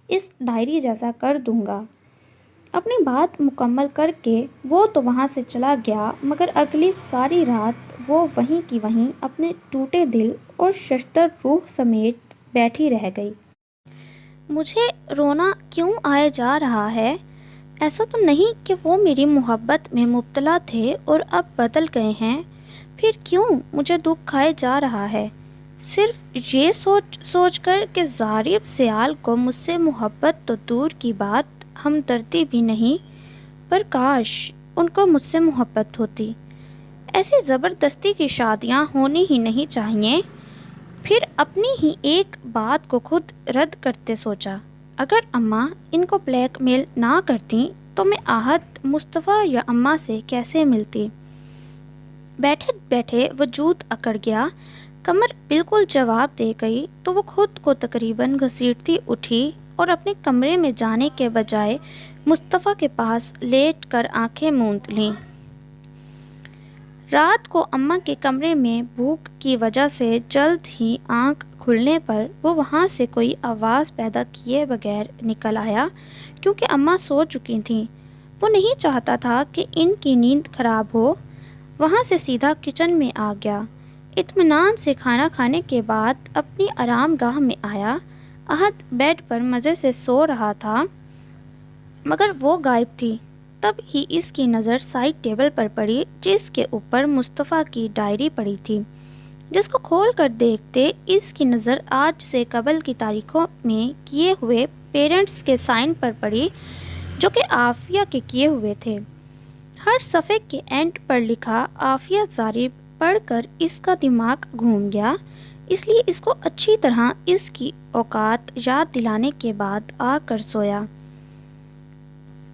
Speaker 1: اس ڈائری جیسا کر دوں گا۔ اپنی بات مکمل کر کے وہ تو وہاں سے چلا گیا، مگر اگلی ساری رات وہ وہیں کی وہیں اپنے ٹوٹے دل اور ششدر روح سمیت بیٹھی رہ گئی۔ مجھے رونا کیوں آئے جا رہا ہے؟ ایسا تو نہیں کہ وہ میری محبت میں مبتلا تھے اور اب بدل گئے ہیں؟ پھر کیوں مجھے دکھ کھائے جا رہا ہے؟ صرف یہ سوچ کر کہ ظریف سیال کو مجھ سے محبت تو دور کی بات، ہمدردی بھی نہیں، پر کاش ان کو مجھ سے محبت ہوتی۔ ایسی زبردستی کی شادیاں ہونی ہی نہیں چاہیے۔ پھر اپنی ہی ایک بات کو خود رد کرتے سوچا، اگر اماں ان کو بلیک میل نہ کرتی تو میں آہت مصطفیٰ یا اماں سے کیسے ملتی؟ بیٹھے بیٹھے وجود اکڑ گیا، کمر بالکل جواب دے گئی تو وہ خود کو تقریباً گھسیٹتی اٹھی اور اپنے کمرے میں جانے کے بجائے مصطفیٰ کے پاس لیٹ کر آنکھیں موند لیں۔ رات کو اماں کے کمرے میں بھوک کی وجہ سے جلد ہی آنکھ کھلنے پر وہ وہاں سے کوئی آواز پیدا کیے بغیر نکل آیا، کیونکہ اماں سو چکی تھیں۔ وہ نہیں چاہتا تھا کہ ان کی نیند خراب ہو۔ وہاں سے سیدھا کچن میں آ گیا۔ اطمینان سے کھانا کھانے کے بعد اپنی آرام گاہ میں آیا۔ احد بیڈ پر مزے سے سو رہا تھا، مگر وہ غائب تھی۔ تب ہی اس کی نظر سائڈ ٹیبل پر پڑی، جس کے اوپر مصطفیٰ کی ڈائری پڑی تھی، جس کو کھول کر دیکھتے اس کی نظر آج سے قبل کی تاریخوں میں کیے ہوئے پیرنٹس کے سائن پر پڑی، جو کہ عافیہ کے کیے ہوئے تھے۔ ہر صفحے کے اینڈ پر لکھا عافیہ ظریف پڑھ کر اس کا دماغ گھوم گیا، اس لیے اس کو اچھی طرح اس کی اوقات یاد دلانے کے بعد آ کر سویا۔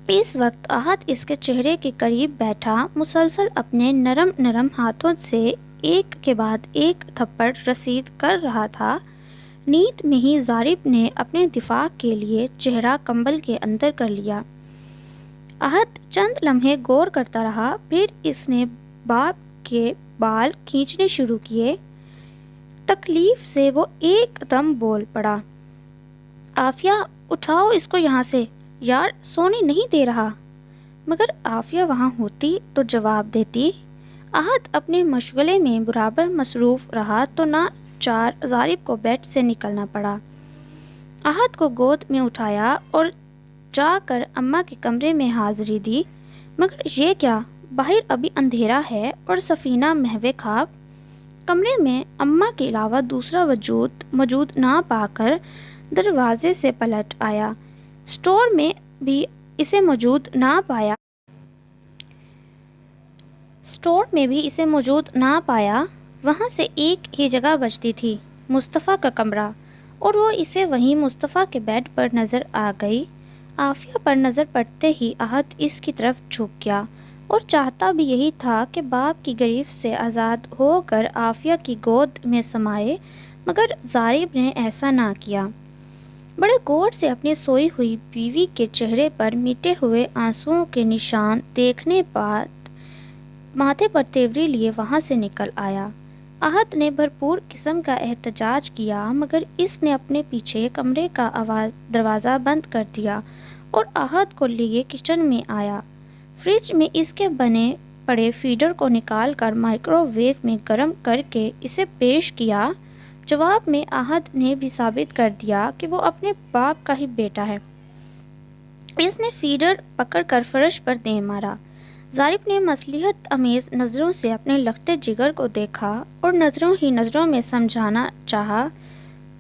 Speaker 1: اس وقت احد اس کے چہرے کے قریب بیٹھا مسلسل اپنے نرم نرم ہاتھوں سے ایک کے بعد ایک تھپڑ رسید کر رہا تھا۔ نیند میں ہی ظریف نے اپنے دفاع کے لیے چہرہ کمبل کے اندر کر لیا۔ احد چند لمحے غور کرتا رہا، پھر اس نے باپ کے بال کھینچنے شروع کیے۔ تکلیف سے وہ ایک دم بول پڑا، عافیہ اٹھاؤ اس کو یہاں سے، یار سونے نہیں دے رہا۔ مگر عافیہ وہاں ہوتی تو جواب دیتی۔ احد اپنے مشغلے میں برابر مصروف رہا تو نہ چار ظریف کو بیڈ سے نکلنا پڑا۔ احد کو گود میں اٹھایا اور جا کر اماں کے کمرے میں حاضری دی۔ مگر یہ کیا، باہر ابھی اندھیرا ہے اور سفینہ محو خواب۔ کمرے میں اماں کے علاوہ دوسرا وجود موجود نہ پا کر دروازے سے پلٹ آیا۔ اسٹور میں بھی اسے موجود نہ پایا۔ وہاں سے ایک ہی جگہ بچتی تھی، مصطفیٰ کا کمرہ، اور وہ اسے وہیں مصطفیٰ کے بیڈ پر نظر آ گئی۔ عافیہ پر نظر پڑتے ہی احد اس کی طرف جھک گیا اور چاہتا بھی یہی تھا کہ باپ کی گرفت سے آزاد ہو کر عافیہ کی گود میں سمائے، مگر ظریف نے ایسا نہ کیا۔ بڑے غور سے اپنی سوئی ہوئی بیوی کے چہرے پر مٹے ہوئے آنسوؤں کے نشان دیکھنے بعد ماتھے پر تیوری لیے وہاں سے نکل آیا۔ احد نے بھرپور قسم کا احتجاج کیا، مگر اس نے اپنے پیچھے کمرے کا دروازہ بند کر دیا اور احد کو لیے کچن میں آیا۔ فریج میں اس کے بنے پڑے فیڈر کو نکال کر مائکرو ویو میں گرم کر کے اسے پیش کیا۔ جواب میں احد نے بھی ثابت کر دیا کہ وہ اپنے باپ کا ہی بیٹا ہے۔ اس نے فیڈر پکڑ کر فرش پر دے مارا۔ ظریف نے مصلحت آمیز نظروں سے اپنے لگتے جگر کو دیکھا اور نظروں ہی نظروں میں سمجھانا چاہا،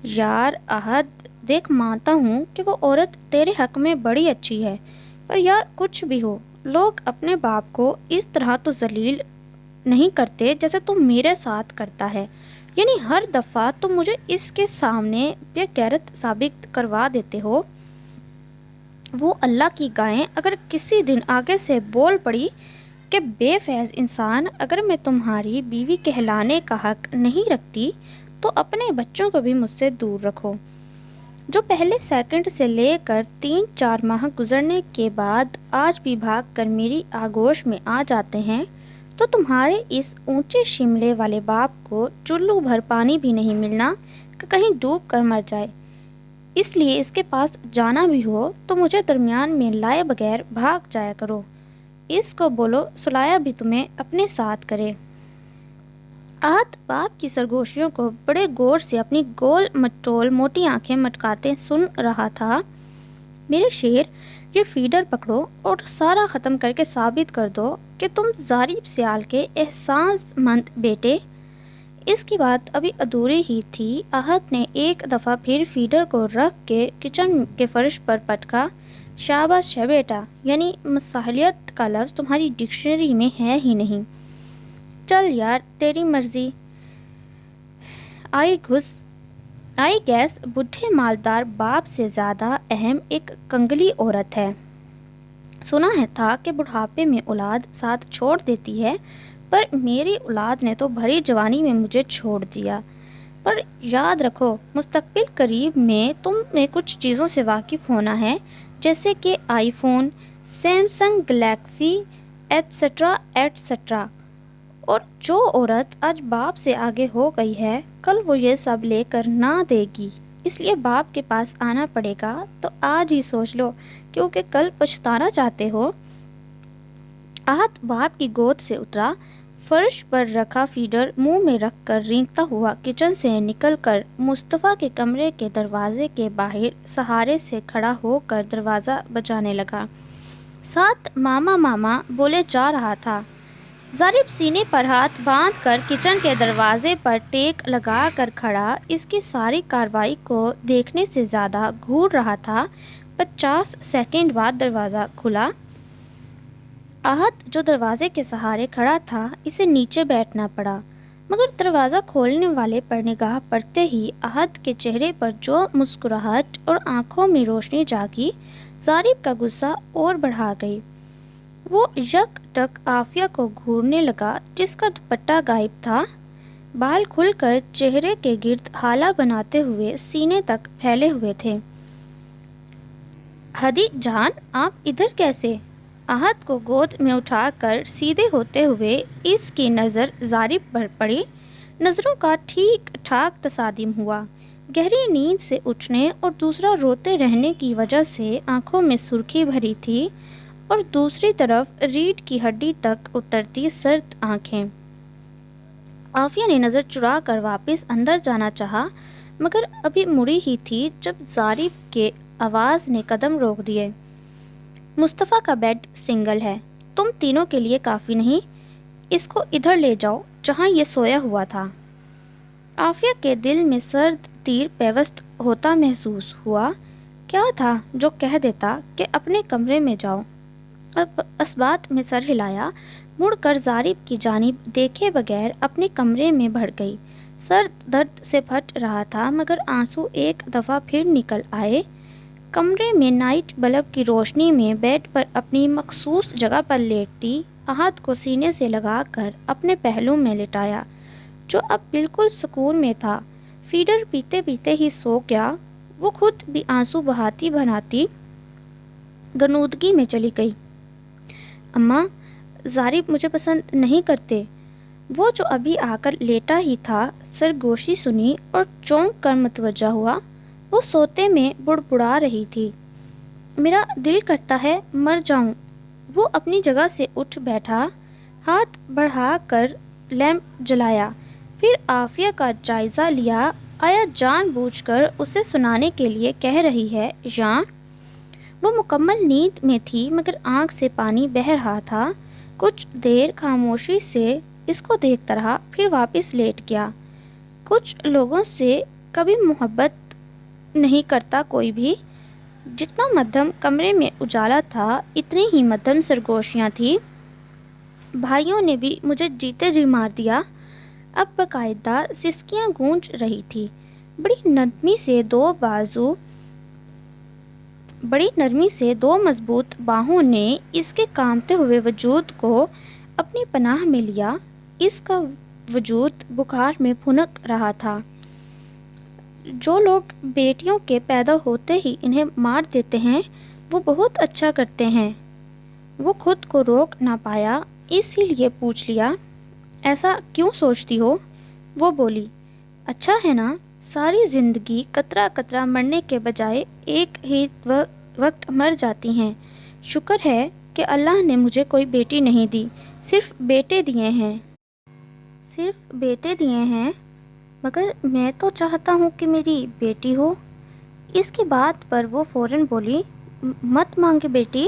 Speaker 1: یار احد، دیکھ مانتا ہوں کہ وہ عورت تیرے حق میں بڑی اچھی ہے، پر یار کچھ بھی ہو، لوگ اپنے باپ کو اس طرح تو ذلیل نہیں کرتے جیسے تم میرے ساتھ کرتا ہے۔ یعنی ہر دفعہ تم مجھے اس کے سامنے بے غیرت ثابت کروا دیتے ہو۔ وہ اللہ کی گائیں اگر کسی دن آگے سے بول پڑی کہ بے فیض انسان، اگر میں تمہاری بیوی کہلانے کا حق نہیں رکھتی تو اپنے بچوں کو بھی مجھ سے دور رکھو، جو پہلے سیکنڈ سے لے کر 3-4 ماہ گزرنے کے بعد آج بھی بھاگ کر میری آغوش میں آ جاتے ہیں، تو تمہارے اس اونچے شملے والے باپ کو چلو بھر پانی بھی نہیں ملنا کہ کہیں ڈوب کر مر جائے۔ اس لیے اس کے پاس جانا بھی ہو تو مجھے درمیان میں لائے بغیر بھاگ جایا کرو۔ اس کو بولو سلایا بھی تمہیں اپنے ساتھ کرے۔ احد باپ کی سرگوشیوں کو بڑے غور سے اپنی گول مٹول موٹی آنکھیں مٹکاتے سن رہا تھا۔ میرے شیر، یہ فیڈر پکڑو اور سارا ختم کر کے ثابت کر دو کہ تم ظریف سیال کے احساس مند بیٹے۔ اس کی بات ابھی ادھوری ہی تھی، احد نے ایک دفعہ پھر فیڈر کو رکھ کے کچن کے فرش پر پٹکا۔ شاباش ہے بیٹا، یعنی مصالحت کا لفظ تمہاری ڈکشنری میں ہے ہی نہیں۔ چل یار تیری مرضی۔ آئی گیس بڈھے مالدار باپ سے زیادہ اہم ایک کنگلی عورت ہے۔ سنا ہے تھا کہ بڑھاپے میں اولاد ساتھ چھوڑ دیتی ہے، پر میری اولاد نے تو بھری جوانی میں مجھے چھوڑ دیا۔ پر یاد رکھو، مستقبل قریب میں تم نے کچھ چیزوں سے واقف ہونا ہے، جیسے کہ iPhone, Samsung Galaxy extra extra. اور جو عورت آج باپ سے آگے ہو گئی ہے، کل وہ یہ سب لے کر نہ دے گی۔ اس لیے باپ کے پاس آنا پڑے گا تو آج ہی سوچ لو، کیونکہ کل پچھتانا چاہتے ہو۔ احد باپ کی گود سے اترا، فرش پر رکھا فیڈر منہ میں رکھ کر رینگتا ہوا کچن سے نکل کر مصطفیٰ کے کمرے کے دروازے کے باہر سہارے سے کھڑا ہو کر دروازہ بجانے لگا، ساتھ ماما ماما بولے جا رہا تھا۔ ظریف سینے پر ہاتھ باندھ کر کچن کے دروازے پر ٹیک لگا کر کھڑا، اس کی ساری کارروائی کو دیکھنے سے زیادہ گھور رہا تھا۔ 50 سیکنڈ بعد دروازہ کھلا۔ احد جو دروازے کے سہارے کھڑا تھا، اسے نیچے بیٹھنا پڑا، مگر دروازہ کھولنے والے پر نگاہ پڑتے ہی احد کے چہرے پر جو مسکراہٹ اور آنکھوں میں روشنی جاگی، ظریف کا غصہ اور بڑھا گئی۔ وہ یک ٹک عافیہ کو گھورنے لگا، جس کا دوپٹہ غائب تھا، بال کھل کر چہرے کے گرد ہالہ بناتے ہوئے سینے تک پھیلے ہوئے تھے۔ ہدی جان، آپ ادھر کیسے؟ احد کو گود میں اٹھا کر سیدھے ہوتے ہوئے اس کی نظر ظریف پر پڑی۔ نظروں کا ٹھیک ٹھاک تصادم ہوا۔ گہری نیند سے اٹھنے اور دوسرا روتے رہنے کی وجہ سے آنکھوں میں سرخی بھری تھی۔ اور دوسری طرف ریڑھ کی ہڈی تک اترتی سرد آنکھیں۔ عافیہ نے نظر چرا کر واپس اندر جانا چاہا، مگر ابھی مڑی ہی تھی جب ظریف کے آواز نے قدم روک دیے۔ مصطفیٰ کا بیڈ سنگل ہے، تم تینوں کے لیے کافی نہیں، اس کو ادھر لے جاؤ جہاں یہ سویا ہوا تھا۔ عافیہ کے دل میں سرد تیر پیوست ہوتا محسوس ہوا۔ کیا تھا جو کہہ دیتا کہ اپنے کمرے میں جاؤ؟ اب اس بات میں سر ہلایا، مڑ کر ظریف کی جانب دیکھے بغیر اپنے کمرے میں بڑھ گئی۔ سر درد سے پھٹ رہا تھا، مگر آنسو ایک دفعہ پھر نکل آئے۔ کمرے میں نائٹ بلب کی روشنی میں بیڈ پر اپنی مخصوص جگہ پر لیٹتی ہاتھ کو سینے سے لگا کر اپنے پہلو میں لٹایا، جو اب بالکل سکون میں تھا، فیڈر پیتے پیتے ہی سو گیا۔ وہ خود بھی آنسو بہاتی بناتی غنودگی میں چلی گئی۔ اماں، ظریف مجھے پسند نہیں کرتے۔ وہ جو ابھی آ کر لیٹا ہی تھا، سرگوشی سنی اور چونک کر متوجہ ہوا۔ وہ سوتے میں بڑبڑا رہی تھی، میرا دل کرتا ہے مر جاؤں۔ وہ اپنی جگہ سے اٹھ بیٹھا، ہاتھ بڑھا کر لیمپ جلایا، پھر عافیہ کا جائزہ لیا۔ آیا جان بوجھ کر اسے سنانے کے لیے کہہ رہی ہے یا؟ وہ مکمل نیند میں تھی، مگر آنکھ سے پانی بہہ رہا تھا۔ کچھ دیر خاموشی سے اس کو دیکھتا رہا، پھر واپس لیٹ گیا۔ کچھ لوگوں سے کبھی محبت نہیں کرتا کوئی بھی۔ جتنا مدھم کمرے میں اجالا تھا، اتنی ہی مدھم سرگوشیاں تھیں۔ بھائیوں نے بھی مجھے جیتے جی مار دیا۔ اب باقاعدہ سسکیاں گونج رہی تھی۔ بڑی نرمی سے دو مضبوط باہوں نے اس کے کانپتے ہوئے وجود کو اپنی پناہ میں لیا۔ اس کا وجود بخار میں بھنک رہا تھا۔ جو لوگ بیٹیوں کے پیدا ہوتے ہی انہیں مار دیتے ہیں، وہ بہت اچھا کرتے ہیں۔ وہ خود کو روک نہ پایا، اسی لیے پوچھ لیا، ایسا کیوں سوچتی ہو؟ وہ بولی، اچھا ہے نا، ساری زندگی قطرہ قطرہ مرنے کے بجائے ایک ہی وقت مر جاتی ہیں۔ شکر ہے کہ اللہ نے مجھے کوئی بیٹی نہیں دی، صرف بیٹے دیے ہیں۔ صرف بیٹے دیے ہیں؟ مگر میں تو چاہتا ہوں کہ میری بیٹی ہو۔ اس کی بات پر وہ فوراً بولی، مت مانگے بیٹی،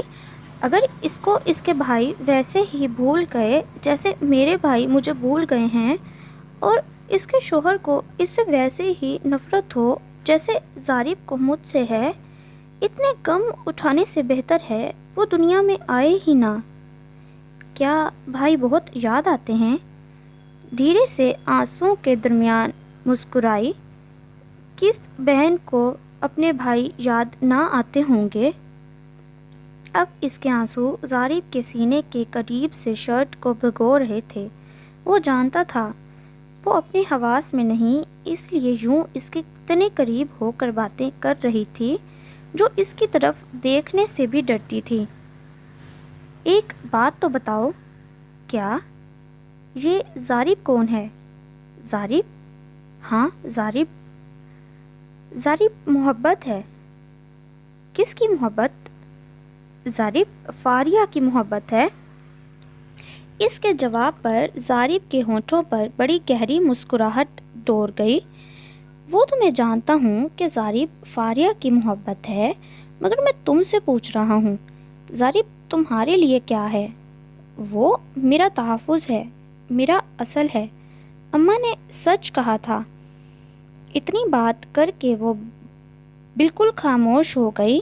Speaker 1: اگر اس کو اس کے بھائی ویسے ہی بھول گئے جیسے میرے بھائی مجھے بھول گئے ہیں، اور اس کے شوہر کو اس سے ویسے ہی نفرت ہو جیسے ظریف کو مجھ سے ہے، اتنے غم اٹھانے سے بہتر ہے وہ دنیا میں آئے ہی نہ۔ کیا بھائی بہت یاد آتے ہیں؟ دھیرے سے آنسوؤں کے درمیان مسکرائی۔ کس بہن کو اپنے بھائی یاد نہ آتے ہوں گے؟ اب اس کے آنسو ظریف کے سینے کے قریب سے شرٹ کو بھگو رہے تھے۔ وہ جانتا تھا وہ اپنے حواس میں نہیں، اس لیے یوں اس کے اتنے قریب ہو کر باتیں کر رہی تھی جو اس کی طرف دیکھنے سے بھی ڈرتی تھی۔ ایک بات تو بتاؤ، کیا یہ ظریف کون ہے؟ ظریف؟ ہاں ظریف محبت ہے۔ کس کی محبت؟ ظریف فاریہ کی محبت ہے۔ اس کے جواب پر ظریف کے ہونٹوں پر بڑی گہری مسکراہٹ ڈور گئی۔ وہ تو میں جانتا ہوں کہ ظریف فاریہ کی محبت ہے، مگر میں تم سے پوچھ رہا ہوں، ظریف تمہارے لیے کیا ہے؟ وہ میرا تحفظ ہے، میرا اصل ہے۔ اماں نے سچ کہا تھا۔ اتنی بات کر کے وہ بالکل خاموش ہو گئی۔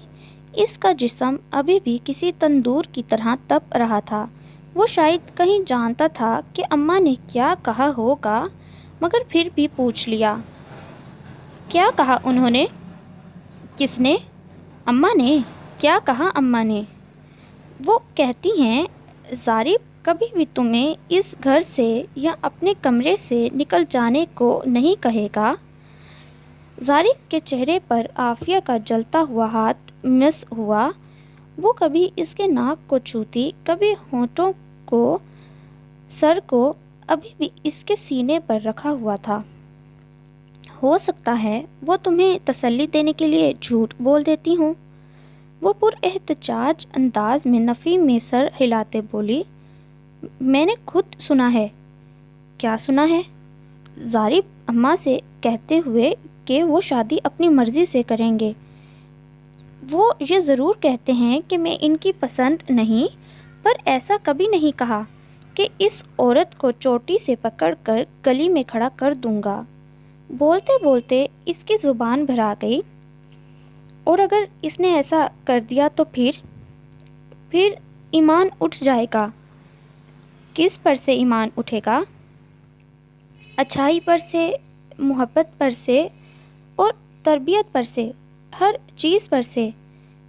Speaker 1: اس کا جسم ابھی بھی کسی تندور کی طرح تپ رہا تھا۔ وہ شاید کہیں جانتا تھا کہ اماں نے کیا کہا ہوگا، مگر پھر بھی پوچھ لیا، کیا کہا انہوں نے؟ کس نے؟ اماں نے۔ کیا کہا اماں نے؟ وہ کہتی ہیں ظریف کبھی بھی تمہیں اس گھر سے یا اپنے کمرے سے نکل جانے کو نہیں کہے گا۔ ظریف کے چہرے پر عافیہ کا جلتا ہوا ہاتھ مس ہوا۔ وہ کبھی اس کے ناک کو چھوتی، کبھی ہونٹوں کو، سر کو ابھی بھی اس کے سینے پر رکھا ہوا تھا۔ ہو سکتا ہے وہ تمہیں تسلی دینے کے لیے جھوٹ بول دیتی ہوں۔ وہ پراحتجاج انداز میں نفی میں سر ہلاتے بولی، میں نے خود سنا ہے۔ کیا سنا ہے؟ ظریف اماں سے کہتے ہوئے کہ وہ شادی اپنی مرضی سے کریں گے۔ وہ یہ ضرور کہتے ہیں کہ میں ان کی پسند نہیں، پر ایسا کبھی نہیں کہا کہ اس عورت کو چوٹی سے پکڑ کر گلی میں کھڑا کر دوں گا۔ بولتے بولتے اس کی زبان بھرا گئی۔ اور اگر اس نے ایسا کر دیا تو پھر ایمان اٹھ جائے گا۔ کس پر سے ایمان اٹھے گا؟ اچھائی پر سے، محبت پر سے اور تربیت پر سے، ہر چیز پر سے۔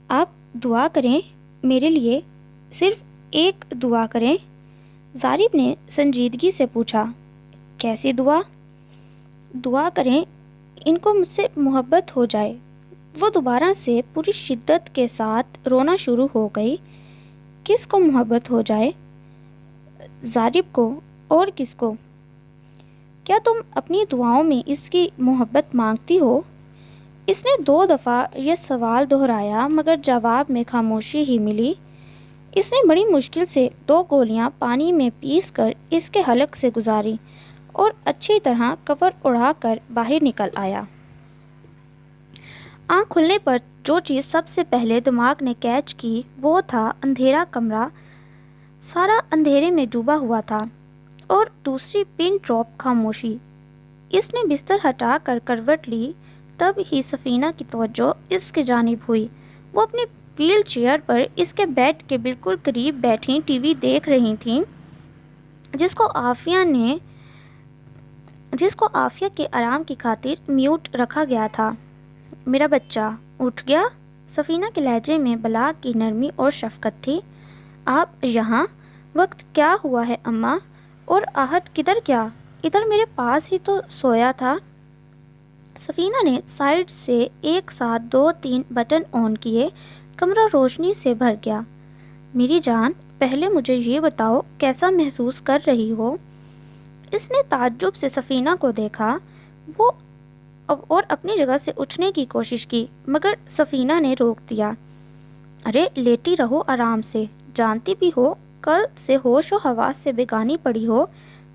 Speaker 1: آپ دعا کریں میرے لیے، صرف ایک دعا کریں۔ ظریف نے سنجیدگی سے پوچھا، کیسی دعا؟ دعا کریں ان کو مجھ سے محبت ہو جائے۔ وہ دوبارہ سے پوری شدت کے ساتھ رونا شروع ہو گئی۔ کس کو محبت ہو جائے؟ ظریف کو، اور کس کو؟ کیا تم اپنی دعاؤں میں اس کی محبت مانگتی ہو؟ اس نے 2 دفعہ یہ سوال دہرایا مگر جواب میں خاموشی ہی ملی۔ اس نے بڑی مشکل سے 2 گولیاں پانی میں پیس کر اس کے حلق سے گزاری اور اچھی طرح کور اڑا کر باہر نکل آیا۔ آنکھ کھلنے پر جو چیز سب سے پہلے دماغ نے کیچ کی وہ تھا اندھیرا کمرہ، سارا اندھیرے میں ڈوبا ہوا تھا، اور دوسری پن ڈراپ خاموشی۔ اس نے بستر ہٹا کر کروٹ لی، تب ہی سفینہ کی توجہ اس کی جانب ہوئی۔ وہ اپنی ویل چیئر پر اس کے بیڈ کے بالکل قریب بیٹھی ٹی وی دیکھ رہی تھیں، جس کو عافیہ کے آرام کی خاطر میوٹ رکھا گیا تھا۔ میرا بچہ اٹھ گیا؟ سفینہ کے لہجے میں بلا کی نرمی اور شفقت تھی۔ آپ یہاں؟ وقت کیا ہوا ہے اماں؟ اور آہت کدھر گیا؟ ادھر میرے پاس ہی تو سویا تھا۔ سفینہ نے سائیڈ سے ایک ساتھ 2-3 بٹن آن کیے، کمرہ روشنی سے بھر گیا۔ میری جان، پہلے مجھے یہ بتاؤ کیسا محسوس کر رہی ہو؟ اس نے تعجب سے سفینہ کو دیکھا، وہ اور اپنی جگہ سے اٹھنے کی کوشش کی مگر سفینہ نے روک دیا۔ ارے لیٹی رہو آرام سے، جانتی بھی ہو کل سے ہوش و حواس سے بیگانی پڑی ہو،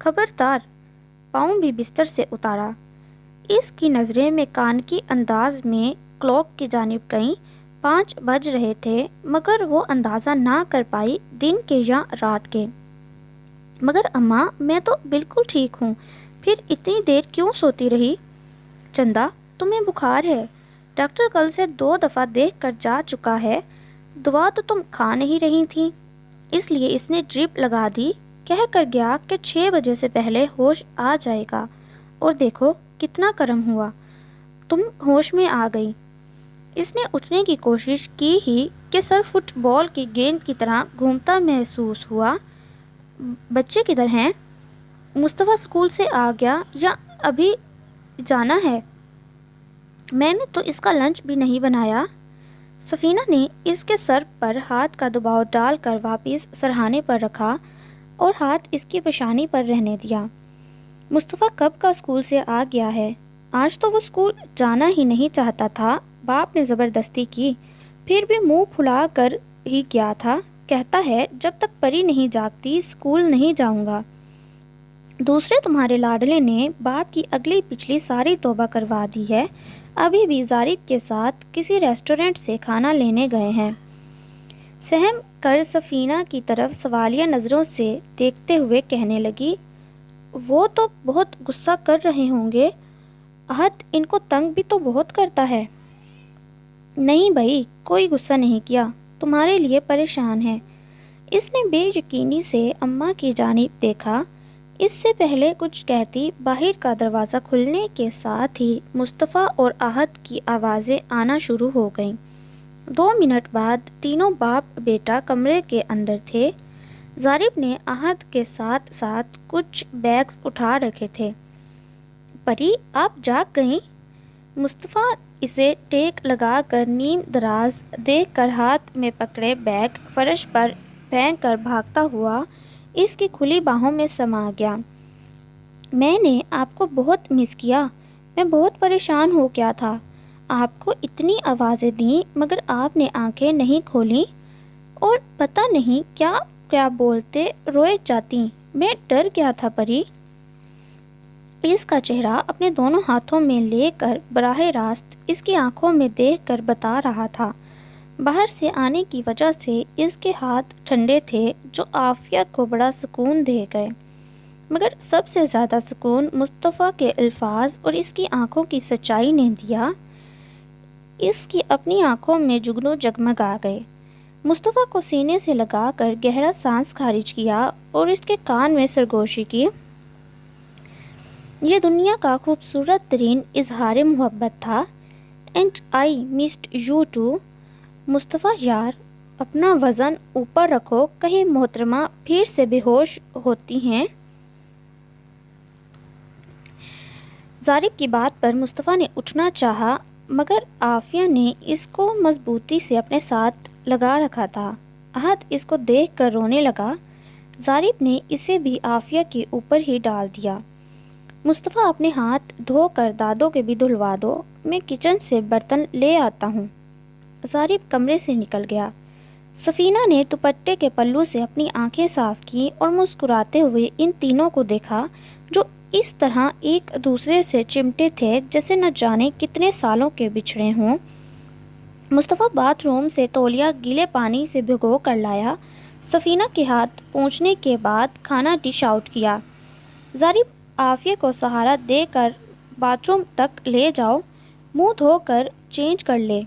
Speaker 1: خبردار۔ پاؤں بھی بستر سے اتارا۔ اس کی نظریں میں کانکی انداز میں کلاک کی جانب گئیں۔ 5 بج رہے تھے مگر وہ اندازہ نہ کر پائی دن کے یا رات کے۔ مگر اماں میں تو بالکل ٹھیک ہوں، پھر اتنی دیر کیوں سوتی رہی؟ چندہ تمہیں بخار ہے، ڈاکٹر کل سے 2 دفعہ دیکھ کر جا چکا ہے۔ دوا تو تم کھا نہیں رہی تھی، اس لیے اس نے ڈرپ لگا دی، کہہ کر گیا کہ 6 بجے سے پہلے ہوش آ جائے گا، اور دیکھو کتنا کرم ہوا، تم ہوش میں آ گئی۔ اس نے اٹھنے کی کوشش کی ہی کہ سر فٹ بال کی گیند کی طرح گھومتا محسوس ہوا۔ بچے کدھر ہیں؟ مصطفیٰ اسکول سے آ گیا یا ابھی جانا ہے؟ میں نے تو اس کا لنچ بھی نہیں بنایا۔ سفینہ نے اس کے سر پر ہاتھ کا دباؤ ڈال کر واپس سرہانے پر رکھا اور ہاتھ اس کی پیشانی پر رہنے دیا۔ مصطفیٰ کب کا اسکول سے آ گیا ہے؟ آج تو وہ اسکول جانا ہی نہیں چاہتا تھا، باپ نے زبردستی کی، پھر بھی منہ پھلا کر ہی گیا تھا۔ کہتا ہے جب تک پری نہیں جاگتی اسکول نہیں جاؤں گا۔ دوسرے تمہارے لاڈلے نے باپ کی اگلی پچھلی ساری توبہ کروا دی ہے، ابھی بھی ظریف کے ساتھ کسی ریسٹورنٹ سے کھانا لینے گئے ہیں۔ سہم کر سفینہ کی طرف سوالیہ نظروں سے دیکھتے ہوئے کہنے لگی، وہ تو بہت غصہ کر رہے ہوں گے، احد ان کو تنگ بھی تو بہت کرتا ہے۔ نہیں بھائی، کوئی غصہ نہیں کیا، تمہارے لیے پریشان ہے۔ اس نے بے یقینی سے اماں کی جانب دیکھا۔ اس سے پہلے کچھ کہتی باہر کا دروازہ کھلنے کے ساتھ ہی مصطفیٰ اور احد کی آوازیں آنا شروع ہو گئیں۔ 2 منٹ بعد تینوں باپ بیٹا کمرے کے اندر تھے۔ ظریف نے احد کے ساتھ ساتھ کچھ بیگز اٹھا رکھے تھے۔ پری آپ جاگ گئیں؟ مصطفیٰ اسے ٹیک لگا کر نیم دراز دیکھ کر ہاتھ میں پکڑے بیگ فرش پر پھینک کر بھاگتا ہوا اس کی کھلی باہوں میں سما گیا۔ میں نے آپ کو بہت مس کیا، میں بہت پریشان ہو گیا تھا، آپ کو اتنی آوازیں دیں مگر آپ نے آنکھیں نہیں کھولیں اور پتہ نہیں کیا کیا بولتے روئے جاتی. میں ڈر گیا تھا پری. اس کا چہرہ اپنے دونوں ہاتھوں میں لے کر براہ راست اس کی آنکھوں میں دیکھ کر بتا رہا تھا. باہر سے آنے کی وجہ سے اس کے ہاتھ ٹھنڈے تھے جو عافیہ کو بڑا سکون دے گئے، مگر سب سے زیادہ سکون مصطفیٰ کے الفاظ اور اس کی آنکھوں کی سچائی نے دیا. اس کی اپنی آنکھوں میں جگنو جگمگ آ گئے. مصطفیٰ کو سینے سے لگا کر گہرا سانس خارج کیا اور اس کے کان میں سرگوشی کی. یہ دنیا کا خوبصورت ترین اظہار محبت تھا. And I missed you too. Mustafa یار اپنا وزن اوپر رکھو، کہیں محترمہ پھر سے بے ہوش ہوتی ہیں. ظریف کی بات پر مصطفیٰ نے اٹھنا چاہا مگر عافیہ نے اس کو مضبوطی سے اپنے ساتھ لگا رکھا تھا. احد اس کو دیکھ کر رونے لگا. ظریف نے اسے بھی عافیہ کے اوپر ہی ڈال دیا. مصطفیٰ اپنے ہاتھ دھو کر دادوں کے بھی دھلوا دو، میں کچن سے برتن لے آتا ہوں. ظریف کمرے سے نکل گیا. سفینہ نے دوپٹے کے پلو سے اپنی آنکھیں صاف کی اور مسکراتے ہوئے ان تینوں کو دیکھا جو اس طرح ایک دوسرے سے چمٹے تھے جیسے نہ جانے کتنے سالوں کے بچھڑے ہوں. مصطفیٰ باتھ روم سے تولیہ گیلے پانی سے بھگو کر لایا. سفینہ کے ہاتھ پوچھنے کے بعد کھانا ڈش آؤٹ کیا. ظریف عافیہ کو سہارا دے کر باتھ روم تک لے جاؤ، منہ دھو کر چینج کر لے.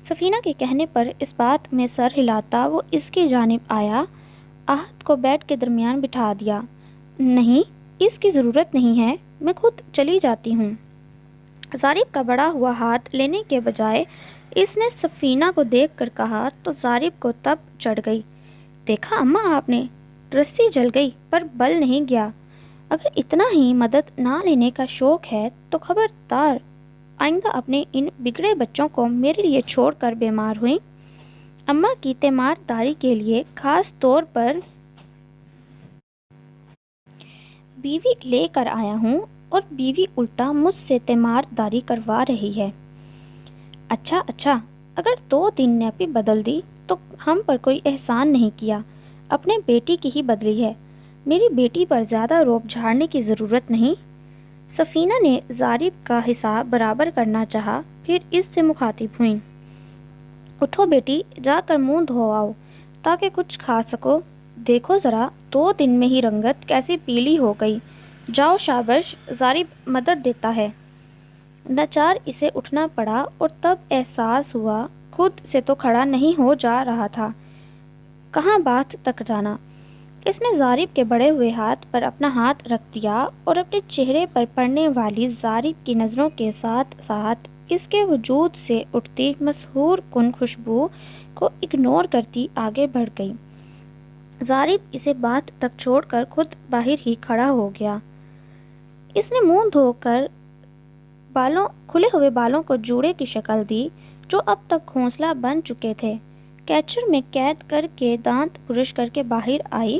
Speaker 1: سفینہ کے کہنے پر اس بات میں سر ہلاتا وہ اس کی جانب آیا. احد کو بیڈ کے درمیان بٹھا دیا. نہیں، اس کی ضرورت نہیں ہے، میں خود چلی جاتی ہوں. ظریف کا بڑا ہوا ہاتھ لینے کے بجائے اس نے سفینہ کو دیکھ کر کہا تو ظریف کو تب چڑھ گئی. دیکھا اماں آپ نے، رسی جل گئی پر بل نہیں گیا. اگر اتنا ہی مدد نہ لینے کا شوق ہے تو خبردار آئندہ اپنے ان بگڑے بچوں کو میرے لیے چھوڑ کر بیمار ہوئیں. اماں کی تیمارداری کے لیے خاص طور پر بیوی لے کر آیا ہوں اور بیوی الٹا مجھ سے تیمارداری کروا رہی ہے. اچھا، اگر 2 دن نیپی بدل دی تو ہم پر کوئی احسان نہیں کیا، اپنے بیٹی کی ہی بدلی ہے. میری بیٹی پر زیادہ روب جھاڑنے کی ضرورت نہیں. سفینہ نے ظریف کا حساب برابر کرنا چاہا، پھر اس سے مخاطب ہوئیں. اٹھو بیٹی، جا کر منہ دھو آؤ تاکہ کچھ کھا سکو. دیکھو ذرا 2 دن میں ہی رنگت کیسی پیلی ہو گئی. جاؤ شاباش. ظریف مدد دیتا ہے. ناچار اسے اٹھنا پڑا اور تب احساس ہوا خود سے تو کھڑا نہیں ہو جا رہا تھا، کہاں باتھ تک جانا. اس نے ظریف کے بڑے ہوئے ہاتھ پر اپنا ہاتھ رکھ دیا اور اپنے چہرے پر پڑنے والی ظریف کی نظروں کے ساتھ ساتھ اس کے وجود سے اٹھتی مسحور کن خوشبو کو اگنور کرتی آگے بڑھ گئی. ظریف اسے باتھ تک چھوڑ کر خود باہر ہی کھڑا ہو گیا. اس نے منہ دھو کر کھلے ہوئے بالوں کو جوڑے کی شکل دی جو اب تک گھونسلہ بن چکے تھے. کیچر میں قید کر کے دانت برش کر کے باہر آئی.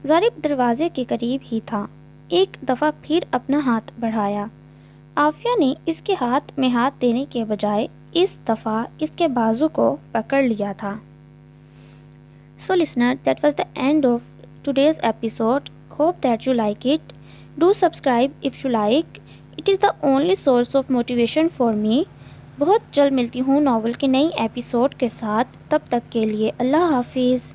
Speaker 1: ظریف دروازے کے قریب ہی تھا. ایک دفعہ پھر اپنا ہاتھ بڑھایا. عافیہ نے اس کے ہاتھ میں ہاتھ دینے کے بجائے اس دفعہ اس کے بازو کو پکڑ لیا تھا. So listener, that was the end of today's episode. Hope that you like it. Do subscribe if you like. It is the only source of motivation for me. بہت جلد ملتی ہوں ناول کے نئی ایپیسوڈ کے ساتھ. تب تک کے لیے اللہ حافظ.